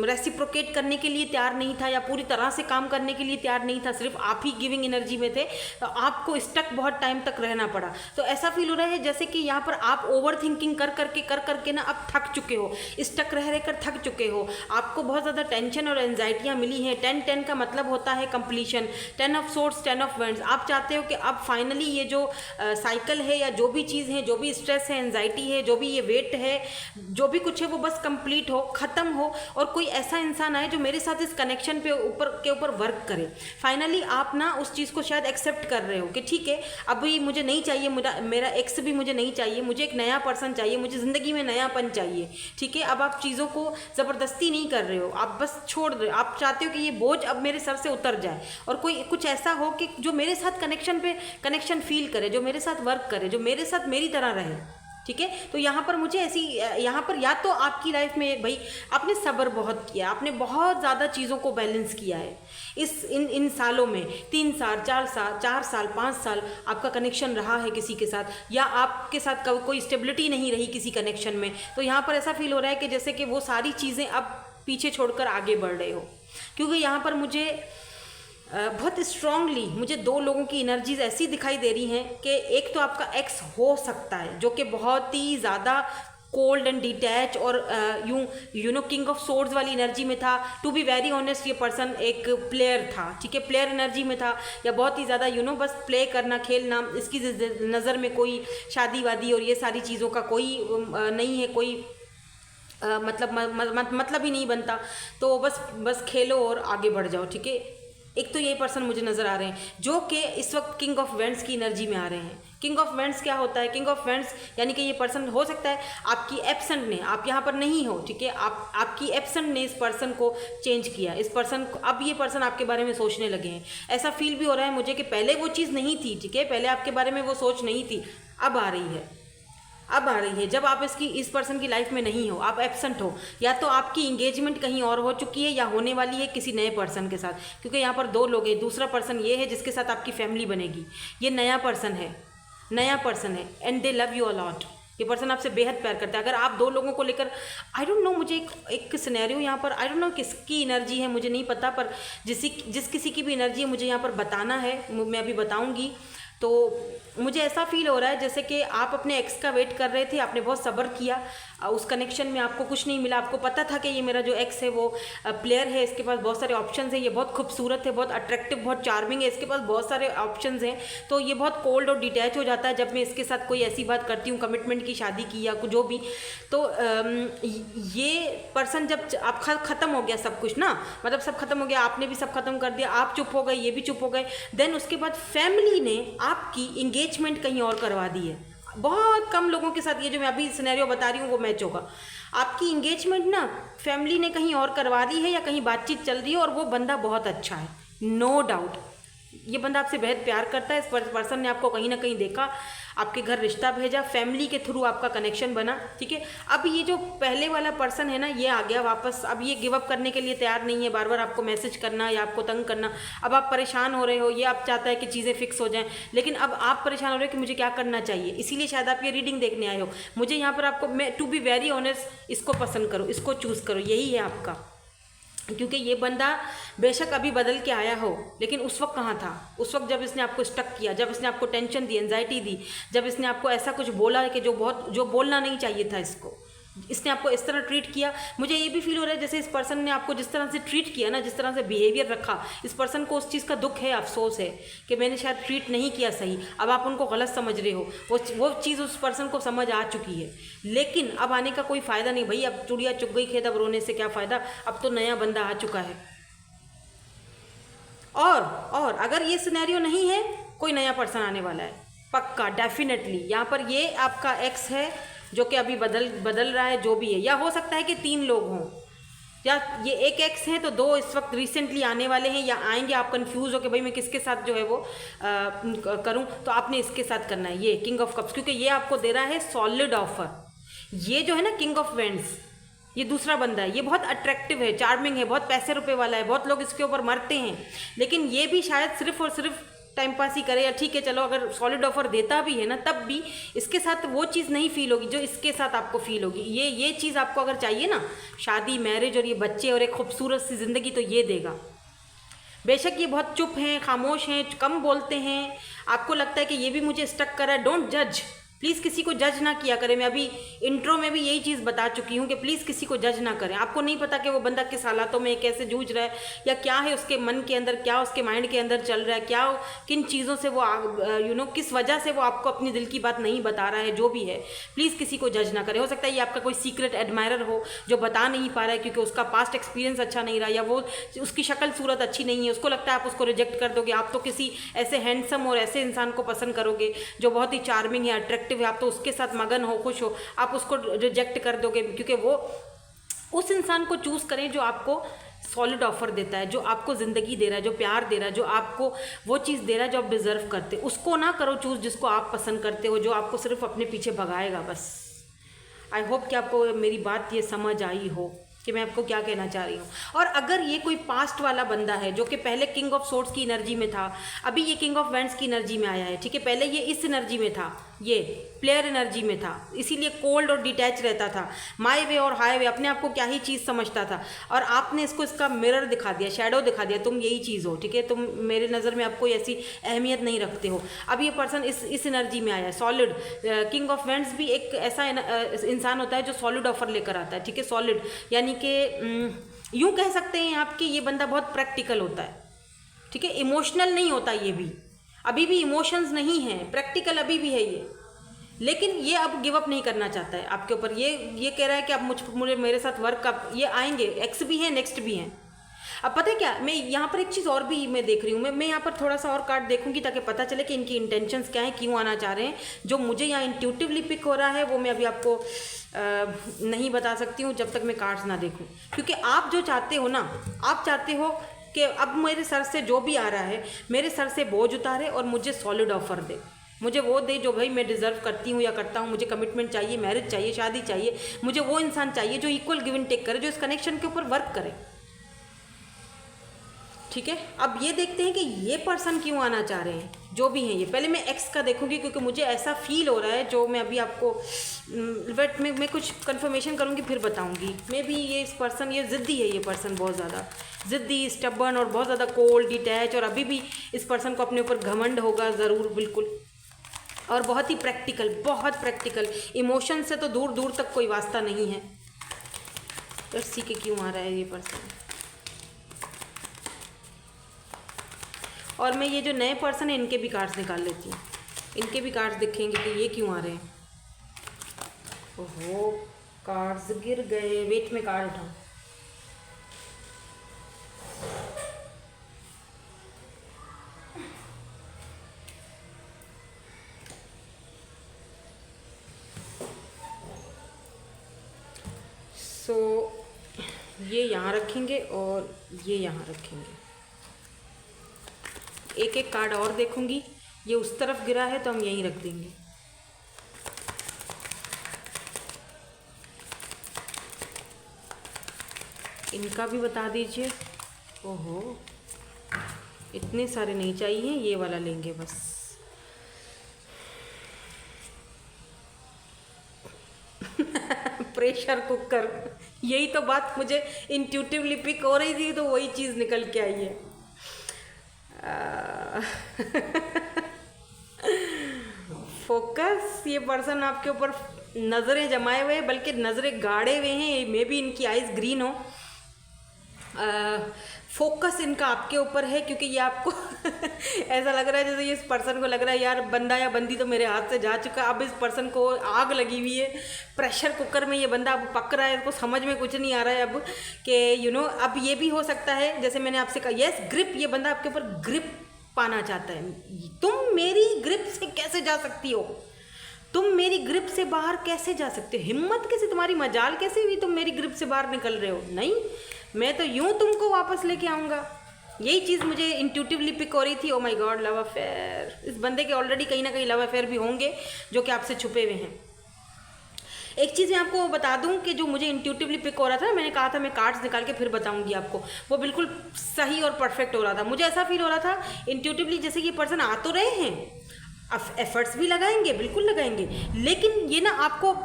रेसिप्रोकेट करने के लिए तैयार नहीं था, या पूरी तरह से काम करने के लिए तैयार नहीं था, सिर्फ आप ही गिविंग एनर्जी में थे, तो आपको स्टक बहुत टाइम तक रहना पड़ा। तो ऐसा फील हो रहा है जैसे कि यहाँ पर आप ओवर थिंकिंग कर करके ना अब थक चुके हो, स्टक रह कर थक चुके हो, आपको बहुत ज़्यादा टेंशन और एंजाइटियाँ मिली हैं। 10 का मतलब होता है completion, 10 of swords, 10 of vends. आप चाहते हो कि अब फाइनली ये जो साइकिल है, या जो भी चीज़ है, जो भी स्ट्रेस है, एंजाइटी है, जो भी ये वेट है, जो भी कुछ है, वो बस कंप्लीट हो, ख़त्म हो, और कोई ऐसा इंसान आए जो मेरे साथ इस कनेक्शन पे ऊपर वर्क करे। फाइनली आप ना उस चीज़ को शायद एक्सेप्ट कर रहे हो कि ठीक है, अभी मुझे नहीं चाहिए, मेरा एक्स भी मुझे नहीं चाहिए, मुझे एक नया पर्सन चाहिए, मुझे ज़िंदगी में नयापन चाहिए। ठीक है, अब आप चीज़ों को ज़बरदस्ती नहीं कर रहे हो, आप बस छोड़ रहे हो। आप चाहते हो कि ये बोझ अब मेरे सर से उतर जाए, और कोई कुछ ऐसा हो कि जो मेरे साथ कनेक्शन फील करे, जो मेरे साथ वर्क करे, जो मेरे साथ मेरी तरह रहे। ठीक है। तो यहाँ पर मुझे ऐसी, यहाँ पर या तो आपकी लाइफ में भाई आपने सब्र बहुत किया, आपने बहुत ज़्यादा चीज़ों को बैलेंस किया है इन सालों में, 3 साल 4 साल 5 साल आपका कनेक्शन रहा है किसी के साथ, या आपके साथ कोई स्टेबिलिटी नहीं रही किसी कनेक्शन में। तो यहाँ पर ऐसा फील हो रहा है कि जैसे कि वो सारी चीज़ें अब पीछे छोड़कर आगे बढ़ रहे हो, क्योंकि यहाँ पर मुझे बहुत स्ट्रांगली मुझे 2 लोगों की एनर्जीज ऐसी दिखाई दे रही हैं कि एक तो आपका एक्स हो सकता है जो कि बहुत ही ज़्यादा कोल्ड एंड डिटैच और you know king of swords वाली एनर्जी में था। टू बी वेरी ऑनेस्ट ये पर्सन एक प्लेयर था, ठीक है, प्लेयर एनर्जी में था, या बहुत ही ज़्यादा यू नो बस प्ले करना, खेलना, इसकी नज़र में कोई शादी वादी और ये सारी चीज़ों का कोई नहीं है, कोई मतलब ही नहीं बनता। तो बस खेलो और आगे बढ़ जाओ, ठीक है। एक तो ये पर्सन मुझे नज़र आ रहे हैं जो कि इस वक्त किंग ऑफ वेंट्स की एनर्जी में आ रहे हैं। किंग ऑफ वेंट्स क्या होता है? किंग ऑफ वेंट्स यानी कि ये पर्सन हो सकता है आपकी एब्सेंट ने, आप यहाँ पर नहीं हो, ठीक है, आपकी एब्सेंट ने इस पर्सन को चेंज किया, इस पर्सन को, अब ये पर्सन आपके बारे में सोचने लगे हैं। ऐसा फील भी हो रहा है मुझे कि पहले वो चीज़ नहीं थी, ठीक है, पहले आपके बारे में वो सोच नहीं थी, अब आ रही है, अब आ रही है। जब आप इस पर्सन की लाइफ में नहीं हो, आप एब्सेंट हो, या तो आपकी इंगेजमेंट कहीं और हो चुकी है या होने वाली है किसी नए पर्सन के साथ, क्योंकि यहाँ पर 2 लोग हैं। दूसरा पर्सन ये है जिसके साथ आपकी फैमिली बनेगी, ये नया पर्सन है, and they love you a lot. ये पर्सन आपसे बेहद प्यार करता है। अगर आप 2 लोगों को लेकर, आई डोंट नो, मुझे एक सिनेरियो यहाँ पर, आई डोंट नो किसकी एनर्जी है मुझे नहीं पता, पर जिस किसी की भी एनर्जी है मुझे यहाँ पर बताना है, मैं अभी बताऊँगी। तो मुझे ऐसा फील हो रहा है जैसे कि आप अपने एक्स का वेट कर रहे थे, आपने बहुत सब्र किया, उस कनेक्शन में आपको कुछ नहीं मिला, आपको पता था कि ये मेरा जो एक्स है वो प्लेयर है, इसके पास बहुत सारे ऑप्शंस हैं, ये बहुत खूबसूरत है, बहुत अट्रैक्टिव, बहुत चार्मिंग है, इसके पास बहुत सारे ऑप्शंस हैं। तो ये बहुत कोल्ड और डिटैच हो जाता है जब मैं इसके साथ कोई ऐसी बात करती हूँ, कमिटमेंट की, शादी की या जो भी। तो ये पर्सन जब आप ख़त्म हो गया सब कुछ ना, मतलब सब खत्म हो गया, आपने भी सब खत्म कर दिया, आप चुप हो गए, ये भी चुप हो गए, देन उसके बाद फैमिली ने आपकी इंगेजमेंट कहीं और करवा दी है। बहुत कम लोगों के साथ ये जो मैं अभी सिनेरियो बता रही हूँ वो मैच होगा। आपकी इंगेजमेंट ना फैमिली ने कहीं और करवा दी है, या कहीं बातचीत चल रही है, और वो बंदा बहुत अच्छा है, नो डाउट। ये बंदा आपसे बेहद प्यार करता है। इस पर्सन ने आपको कहीं ना कहीं देखा, आपके घर रिश्ता भेजा, फैमिली के थ्रू आपका कनेक्शन बना, ठीक है। अब ये जो पहले वाला पर्सन है ना, ये आ गया वापस। अब ये गिव अप करने के लिए तैयार नहीं है, बार बार आपको मैसेज करना या आपको तंग करना। अब आप परेशान हो रहे हो, ये आप चाहता है कि चीज़ें फिक्स हो जाएं, लेकिन अब आप परेशान हो रहे हो कि मुझे क्या करना चाहिए, इसीलिए शायद आप ये रीडिंग देखने आए हो। मुझे यहाँ पर आपको, मैं टू बी वेरी ऑनेस्ट, इसको पसंद करो, इसको चूज़ करो, यही है आपका। क्योंकि ये बंदा बेशक अभी बदल के आया हो, लेकिन उस वक्त कहाँ था? उस वक्त जब इसने आपको स्टक किया, जब इसने आपको टेंशन दी, एंजाइटी दी, जब इसने आपको ऐसा कुछ बोला कि जो बोलना नहीं चाहिए था, इसने आपको इस तरह ट्रीट किया। मुझे ये भी फील हो रहा है जैसे इस पर्सन ने आपको जिस तरह से ट्रीट किया ना, जिस तरह से बिहेवियर रखा, इस पर्सन को उस चीज़ का दुख है, अफसोस है कि मैंने शायद ट्रीट नहीं किया सही। अब आप उनको गलत समझ रहे हो, वो चीज़ उस पर्सन को समझ आ चुकी है, लेकिन अब आने का कोई फ़ायदा नहीं भाई। अब चुड़िया चुग गई खेत, अब रोने से क्या फ़ायदा, अब तो नया बंदा आ चुका है। और अगर ये सिनेरियो नहीं है, कोई नया पर्सन आने वाला है पक्का, डेफिनेटली। यहाँ पर ये आपका एक्स है जो कि अभी बदल रहा है, जो भी है, या हो सकता है कि 3 लोग हों, या ये एक एक्स है तो 2 इस वक्त रिसेंटली आने वाले हैं या आएंगे। आप कंफ्यूज हो कि भाई मैं किसके साथ जो है वो करूं, तो आपने इसके साथ करना है, ये किंग ऑफ कप्स, क्योंकि ये आपको दे रहा है सॉलिड ऑफर। ये जो है ना किंग ऑफ वेंट्स, ये दूसरा बंदा है, ये बहुत अट्रैक्टिव है, चार्मिंग है, बहुत पैसे रुपए वाला है, बहुत लोग इसके ऊपर मरते हैं, लेकिन ये भी शायद सिर्फ और सिर्फ टाइम पास ही करे, या ठीक है चलो अगर सॉलिड ऑफर देता भी है ना, तब भी इसके साथ वो चीज़ नहीं फील होगी जो इसके साथ आपको फील होगी। ये चीज़ आपको अगर चाहिए ना, शादी, मैरिज और ये बच्चे और एक खूबसूरत सी ज़िंदगी, तो ये देगा। बेशक ये बहुत चुप हैं, खामोश हैं, कम बोलते हैं, आपको लगता है कि ये भी मुझे स्टक कर रहा है। डोंट जज, प्लीज़ किसी को जज ना किया करें। मैं अभी इंट्रो में भी यही चीज़ बता चुकी हूँ कि प्लीज़ किसी को जज ना करें। आपको नहीं पता कि वो बंदा किस हालातों में कैसे जूझ रहा है, या क्या है उसके मन के अंदर, क्या उसके माइंड के अंदर चल रहा है, क्या किन चीज़ों से वो किस वजह से वो आपको अपनी दिल की बात नहीं बता रहा है। जो भी है, प्लीज़ किसी को जज ना करें। हो सकता है ये आपका कोई सीक्रेट एडमायरर हो जो बता नहीं पा रहा है क्योंकि उसका पास्ट एक्सपीरियंस अच्छा नहीं रहा, या वो उसकी शक्ल सूरत अच्छी नहीं है, उसको लगता है आप उसको रिजेक्ट कर दोगे। आप तो किसी ऐसे हैंडसम और ऐसे इंसान को पसंद करोगे जो बहुत ही चार्मिंग है, अट्रैक्टिव है, आप तो उसके साथ मगन हो, खुश हो, आप उसको रिजेक्ट कर दोगे, क्योंकि वो उस इंसान को चूज़ करें जो आपको सॉलिड ऑफर देता है, जो आपको ज़िंदगी दे रहा है, जो प्यार दे रहा है, जो आपको वो चीज़ दे रहा है जो आप डिज़र्व करते हो, उसको ना करो चूज़ जिसको आप पसंद करते हो, जो आपको सिर्फ अपने पीछे भगाएगा बस। आई होप कि आपको मेरी बात ये समझ आई हो कि मैं आपको क्या कहना चाह रही हूँ। और अगर ये कोई पास्ट वाला बंदा है जो कि पहले किंग ऑफ सोर्ड्स की एनर्जी में था, अभी ये किंग ऑफ वैंड्स की एनर्जी में आया है, ठीक है, पहले ये इस एनर्जी में था, ये प्लेयर एनर्जी में था, इसीलिए कोल्ड और डिटैच रहता था, माय वे और हाई वे, अपने आप को क्या ही चीज़ समझता था, और आपने इसको इसका मिरर दिखा दिया, शैडो दिखा दिया, तुम यही चीज़ हो, ठीक है, तुम मेरे नज़र में आपको ऐसी अहमियत नहीं रखते हो। अब ये पर्सन इस एनर्जी में आया है, सॉलिड। किंग ऑफ वैंड्स भी एक ऐसा इंसान होता है जो सॉलिड ऑफर लेकर आता है, ठीक है, सॉलिड, यानी कि यूँ कह सकते हैं आप कि ये बंदा बहुत प्रैक्टिकल होता है, ठीक है, इमोशनल नहीं होता, ये भी अभी भी इमोशंस नहीं हैं, प्रैक्टिकल अभी भी है ये, लेकिन ये अब गिव अप नहीं करना चाहता है आपके ऊपर। ये कह रहा है कि आप मुझे मेरे साथ वर्क अब ये आएंगे, एक्स भी हैं, नेक्स्ट भी हैं। अब पता है क्या, मैं यहाँ पर एक चीज़ और भी मैं देख रही हूँ, मैं यहाँ पर थोड़ा सा और कार्ड देखूंगी ताकि पता चले कि इनकी इंटेंशंस क्या है, क्यों आना चाह रहे हैं। जो मुझे यहाँ इंट्यूटिवली पिक हो रहा है वो मैं अभी आपको नहीं बता सकती हूँ जब तक मैं कार्ड्स ना देखूँ, क्योंकि आप जो चाहते हो ना, आप चाहते हो कि अब मेरे सर से जो भी आ रहा है, मेरे सर से बोझ उतारे और मुझे सॉलिड ऑफर दे, मुझे वो दे जो भाई मैं डिज़र्व करती हूँ या करता हूँ। मुझे कमिटमेंट चाहिए, मैरिज चाहिए, शादी चाहिए, मुझे वो इंसान चाहिए जो इक्वल गिव एंड टेक करे, जो इस कनेक्शन के ऊपर वर्क करे, ठीक है। अब ये देखते हैं कि ये पर्सन क्यों आना चाह रहे हैं, जो भी हैं ये। पहले मैं एक्स का देखूंगी क्योंकि मुझे ऐसा फील हो रहा है, जो मैं अभी आपको बट मैं कुछ कंफर्मेशन करूंगी फिर बताऊंगी। मे भी ये इस पर्सन, ये ज़िद्दी है, ये पर्सन बहुत ज़्यादा ज़िद्दी, स्टबर्न और बहुत ज़्यादा कोल्ड, डिटैच, और अभी भी इस पर्सन को अपने ऊपर घमंड होगा ज़रूर, बिल्कुल, और बहुत ही प्रैक्टिकल, बहुत प्रैक्टिकल, इमोशन से तो दूर दूर तक कोई वास्ता नहीं है। लेट्स सी के क्यों आ रहा है ये पर्सन। और मैं ये जो नए पर्सन है इनके भी कार्ड्स निकाल लेती हूँ, इनके भी कार्ड्स दिखेंगे कि ये क्यों आ रहे हैं। ओहो, कार्ड्स गिर गए, वेट में कार्ड उठाऊँ। ये यहाँ रखेंगे और ये यहाँ रखेंगे। एक एक कार्ड और देखूंगी, ये उस तरफ गिरा है तो हम यहीं रख देंगे। इनका भी बता दीजिए। ओहो, इतने सारे नहीं चाहिए, ये वाला लेंगे बस। प्रेशर कुकर, यही तो बात मुझे इंट्यूटिवली पिक हो रही थी, तो वही चीज़ निकल के आई है। फोकस, ये पर्सन आपके ऊपर नज़रें जमाए हुए, बल्कि नज़रें गाड़े हुए हैं, मे भी इनकी आइज़ ग्रीन हो। फोकस इनका आपके ऊपर है, क्योंकि ये आपको ऐसा लग रहा है जैसे ये इस पर्सन को लग रहा है यार बंदा या बंदी तो मेरे हाथ से जा चुका, अब इस पर्सन को आग लगी हुई है, प्रेशर कुकर में ये बंदा अब पक रहा है, इसको समझ में कुछ नहीं आ रहा है अब कि अब ये भी हो सकता है जैसे मैंने आपसे कहा, यस ग्रिप, ये बंदा आपके ऊपर ग्रिप पाना चाहता है। तुम मेरी ग्रिप से कैसे जा सकती हो, तुम मेरी ग्रिप से बाहर कैसे जा सकते हो, हिम्मत कैसे, तुम्हारी मजाल कैसे हुई, तुम मेरी ग्रिप से बाहर निकल रहे हो। नहीं, मैं तो यूं तुमको वापस लेके आऊँगा। यही चीज़ मुझे इंट्यूटिवली पिक हो रही थी। ओ माय गॉड, लव अफेयर। इस बंदे के ऑलरेडी कहीं ना कहीं लव अफेयर भी होंगे जो कि आपसे छुपे हुए हैं। एक चीज़ मैं आपको बता दूं कि जो मुझे इंट्यूटिवली पिक हो रहा था, मैंने कहा था मैं कार्ड्स निकाल के फिर बताऊंगी आपको, वो बिल्कुल सही और परफेक्ट हो रहा था। मुझे ऐसा फील हो रहा था इंट्यूटिवली जैसे ये पर्सन आ तो रहे हैं, एफर्ट्स भी लगाएंगे, बिल्कुल लगाएंगे, लेकिन ये ना आपको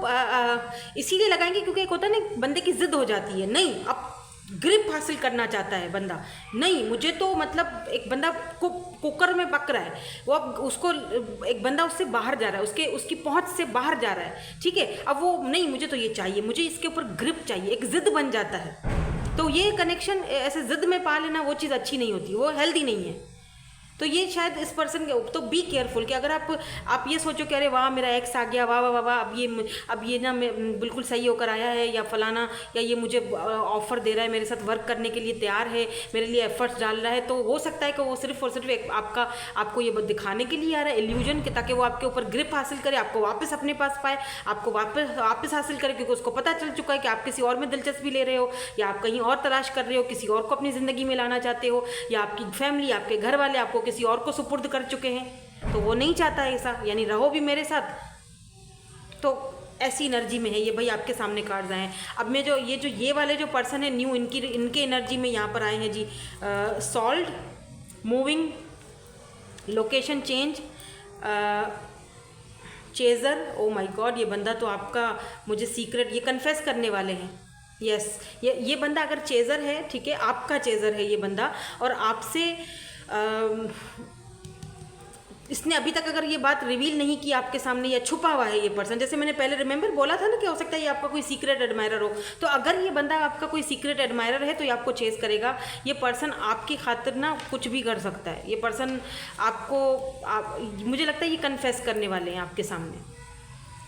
इसीलिए लगाएंगे क्योंकि एक होता है ना बंदे की जिद हो जाती है, नहीं अब ग्रिप हासिल करना चाहता है बंदा, नहीं मुझे तो मतलब एक बंदा को कुकर में पक रहा है, वो अब उसको एक बंदा उससे बाहर जा रहा है, उसकी पहुंच से बाहर जा रहा है, ठीक है। अब वो नहीं, मुझे तो ये चाहिए, मुझे इसके ऊपर ग्रिप चाहिए, एक जिद बन जाता है। तो ये कनेक्शन ऐसे जिद में पा लेना वो चीज़ अच्छी नहीं होती, वो हेल्दी नहीं है। तो ये शायद इस पर्सन के, तो बी केयरफुल कि अगर आप ये सोचो कि अरे वाह मेरा एक्स आ गया, वाह वाह वाह वाह, अब ये ना बिल्कुल सही होकर आया है, या फलाना, या ये मुझे ऑफर दे रहा है, मेरे साथ वर्क करने के लिए तैयार है, मेरे लिए एफर्ट्स डाल रहा है, तो हो सकता है कि वो सिर्फ और सिर्फ आपको ये दिखाने के लिए आ रहा है, इल्यूजन के, ताकि वो आपके ऊपर ग्रिप हासिल करे, आपको वापस अपने पास पाए, आपको वापस हासिल करे, क्योंकि उसको पता चल चुका है कि आप किसी और में दिलचस्पी ले रहे हो, या आप कहीं और तलाश कर रहे हो, किसी और को अपनी ज़िंदगी में लाना चाहते हो, या आपकी फैमिली, आपके घर वाले आपको किसी और को सुपुर्द कर चुके हैं, तो वो नहीं चाहता है ऐसा, यानी रहो भी मेरे साथ। तो ऐसी एनर्जी में है ये भाई, आपके सामने कार्ड्स आए हैं। अब मैं ये वाले जो पर्सन है न्यू, इनके एनर्जी में यहाँ पर आए हैं जी, solve, moving, location change, chaser. Oh my god, ये बंदा तो आपका मुझे सीक्रेट ये कन्फेस करने वाले हैं। यस, ये बंदा अगर चेजर है, ठीक है, आपका चेजर है ये बंदा, और आपसे इसने अभी तक अगर ये बात रिवील नहीं की आपके सामने, या छुपा हुआ है ये पर्सन, जैसे मैंने पहले रिमेंबर बोला था ना कि हो सकता है ये आपका कोई सीक्रेट एडमायरर हो, तो अगर ये बंदा आपका कोई सीक्रेट एडमायरर है तो ये आपको चेस करेगा। ये पर्सन आपकी खातिर ना कुछ भी कर सकता है। ये पर्सन मुझे लगता है ये कन्फेस करने वाले हैं आपके सामने,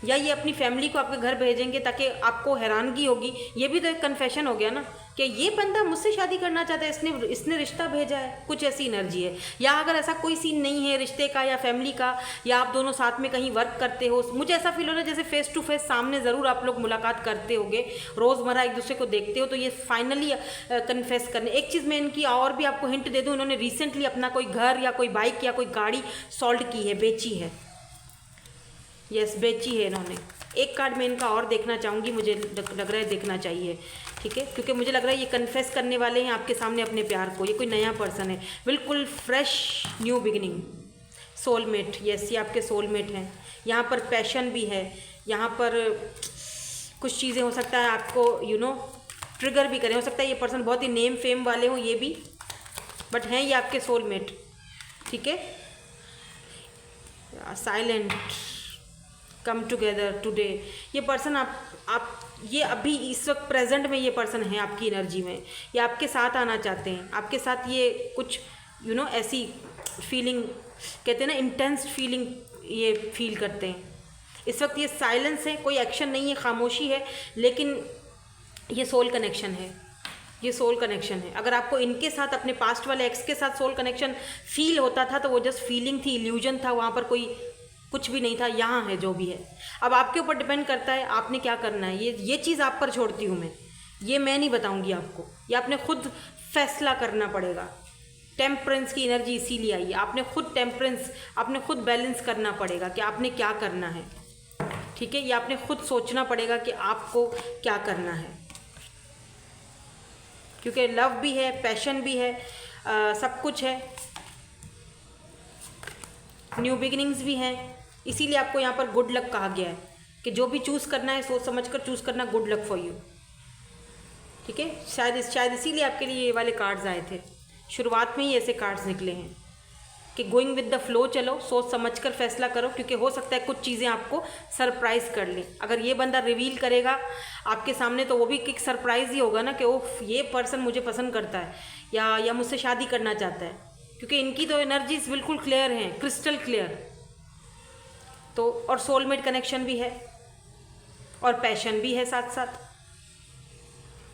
या ये अपनी फैमिली को आपके घर भेजेंगे ताकि आपको हैरानगी होगी। ये भी तो एक कन्फेशन हो गया ना कि ये बंदा मुझसे शादी करना चाहता है, इसने रिश्ता भेजा है, कुछ ऐसी एनर्जी है। या अगर ऐसा कोई सीन नहीं है रिश्ते का या फैमिली का, या आप दोनों साथ में कहीं वर्क करते हो, मुझे ऐसा फील हो रहा है जैसे फेस टू फेस सामने ज़रूर आप लोग मुलाकात करते होगे, रोज़मर्रा एक दूसरे को देखते हो, तो ये फाइनली कन्फेस करने। एक चीज़ मैं इनकी और भी आपको हिंट दे दूँ, इन्होंने रिसेंटली अपना कोई घर या कोई बाइक या कोई गाड़ी सॉल्ड की है, बेची है। यस, बेची है इन्होंने। एक कार्ड मैं इनका और देखना चाहूँगी, मुझे लग रहा है देखना चाहिए, ठीक है, क्योंकि मुझे लग रहा है ये कन्फेस करने वाले हैं आपके सामने अपने प्यार को। ये कोई नया पर्सन है, बिल्कुल fresh new beginning, soulmate. Yes, ये आपके सोलमेट हैं। यहाँ पर पैशन भी है, यहाँ पर कुछ चीज़ें हो सकता है आपको ट्रिगर भी करें। हो सकता है ये पर्सन बहुत ही नेम फेम वाले हों, ये भी, बट हैं ये आपके सोलमेट, ठीक है। Silent, come together today. ये पर्सन आप ये अभी इस वक्त प्रेजेंट में ये पर्सन है आपकी एनर्जी में, ये आपके साथ आना चाहते हैं, आपके साथ ये कुछ ऐसी फीलिंग, कहते हैं ना इंटेंस फीलिंग, ये फील करते हैं। इस वक्त ये साइलेंस है, कोई एक्शन नहीं है, खामोशी है, लेकिन ये सोल कनेक्शन है, ये सोल कनेक्शन है। अगर आपको इनके साथ, अपने पास्ट वाले एक्स के साथ सोल कनेक्शन फील होता था तो वो जस्ट फीलिंग थी, इल्यूजन था, वहाँ पर कोई कुछ भी नहीं था। यहाँ है जो भी है, अब आपके ऊपर डिपेंड करता है आपने क्या करना है। ये चीज़ आप पर छोड़ती हूँ मैं, ये मैं नहीं बताऊँगी आपको, ये आपने खुद फैसला करना पड़ेगा। टेम्परेंस की एनर्जी इसीलिए आई है, आपने खुद टेम्परेंस, आपने खुद बैलेंस करना पड़ेगा कि आपने क्या करना है, ठीक है। ये आपने खुद सोचना पड़ेगा कि आपको क्या करना है, क्योंकि लव भी है, पैशन भी है, सब कुछ है, न्यू बिगिनिंग्स भी हैं। इसीलिए आपको यहाँ पर गुड लक कहा गया है कि जो भी चूज़ करना है सोच समझ कर चूज़ करना, गुड लक फॉर यू, ठीक है। शायद इसीलिए आपके लिए ये वाले कार्ड्स आए थे। शुरुआत में ही ऐसे कार्ड्स निकले हैं कि गोइंग विद द फ्लो, चलो सोच समझ कर फैसला करो, क्योंकि हो सकता है कुछ चीज़ें आपको सरप्राइज़ कर लें। अगर ये बंदा रिवील करेगा आपके सामने तो वो भी एक सरप्राइज़ ही होगा ना कि ओह ये पर्सन मुझे पसंद करता है या मुझसे शादी करना चाहता है, क्योंकि इनकी तो एनर्जीज बिल्कुल क्लियर हैं, क्रिस्टल क्लियर। तो और सोलमेट कनेक्शन भी है और पैशन भी है साथ साथ।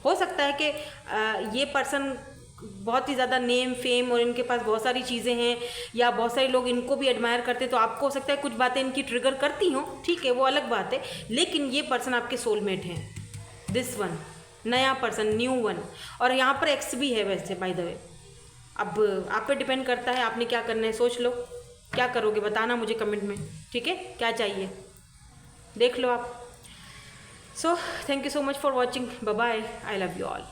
हो सकता है कि ये पर्सन बहुत ही ज़्यादा नेम फेम और इनके पास बहुत सारी चीज़ें हैं, या बहुत सारे लोग इनको भी एडमायर करते, तो आपको हो सकता है कुछ बातें इनकी ट्रिगर करती हों, ठीक है, वो अलग बात है। लेकिन ये पर्सन आपके सोलमेट हैं, दिस वन, नया पर्सन, न्यू वन। और यहाँ पर एक्स भी है वैसे, बाय द वे। अब आप पे डिपेंड करता है आपने क्या करना है, सोच लो क्या करोगे, बताना मुझे कमेंट में, ठीक है, क्या चाहिए देख लो आप। So thank you so much for watching, bye bye, I love you all.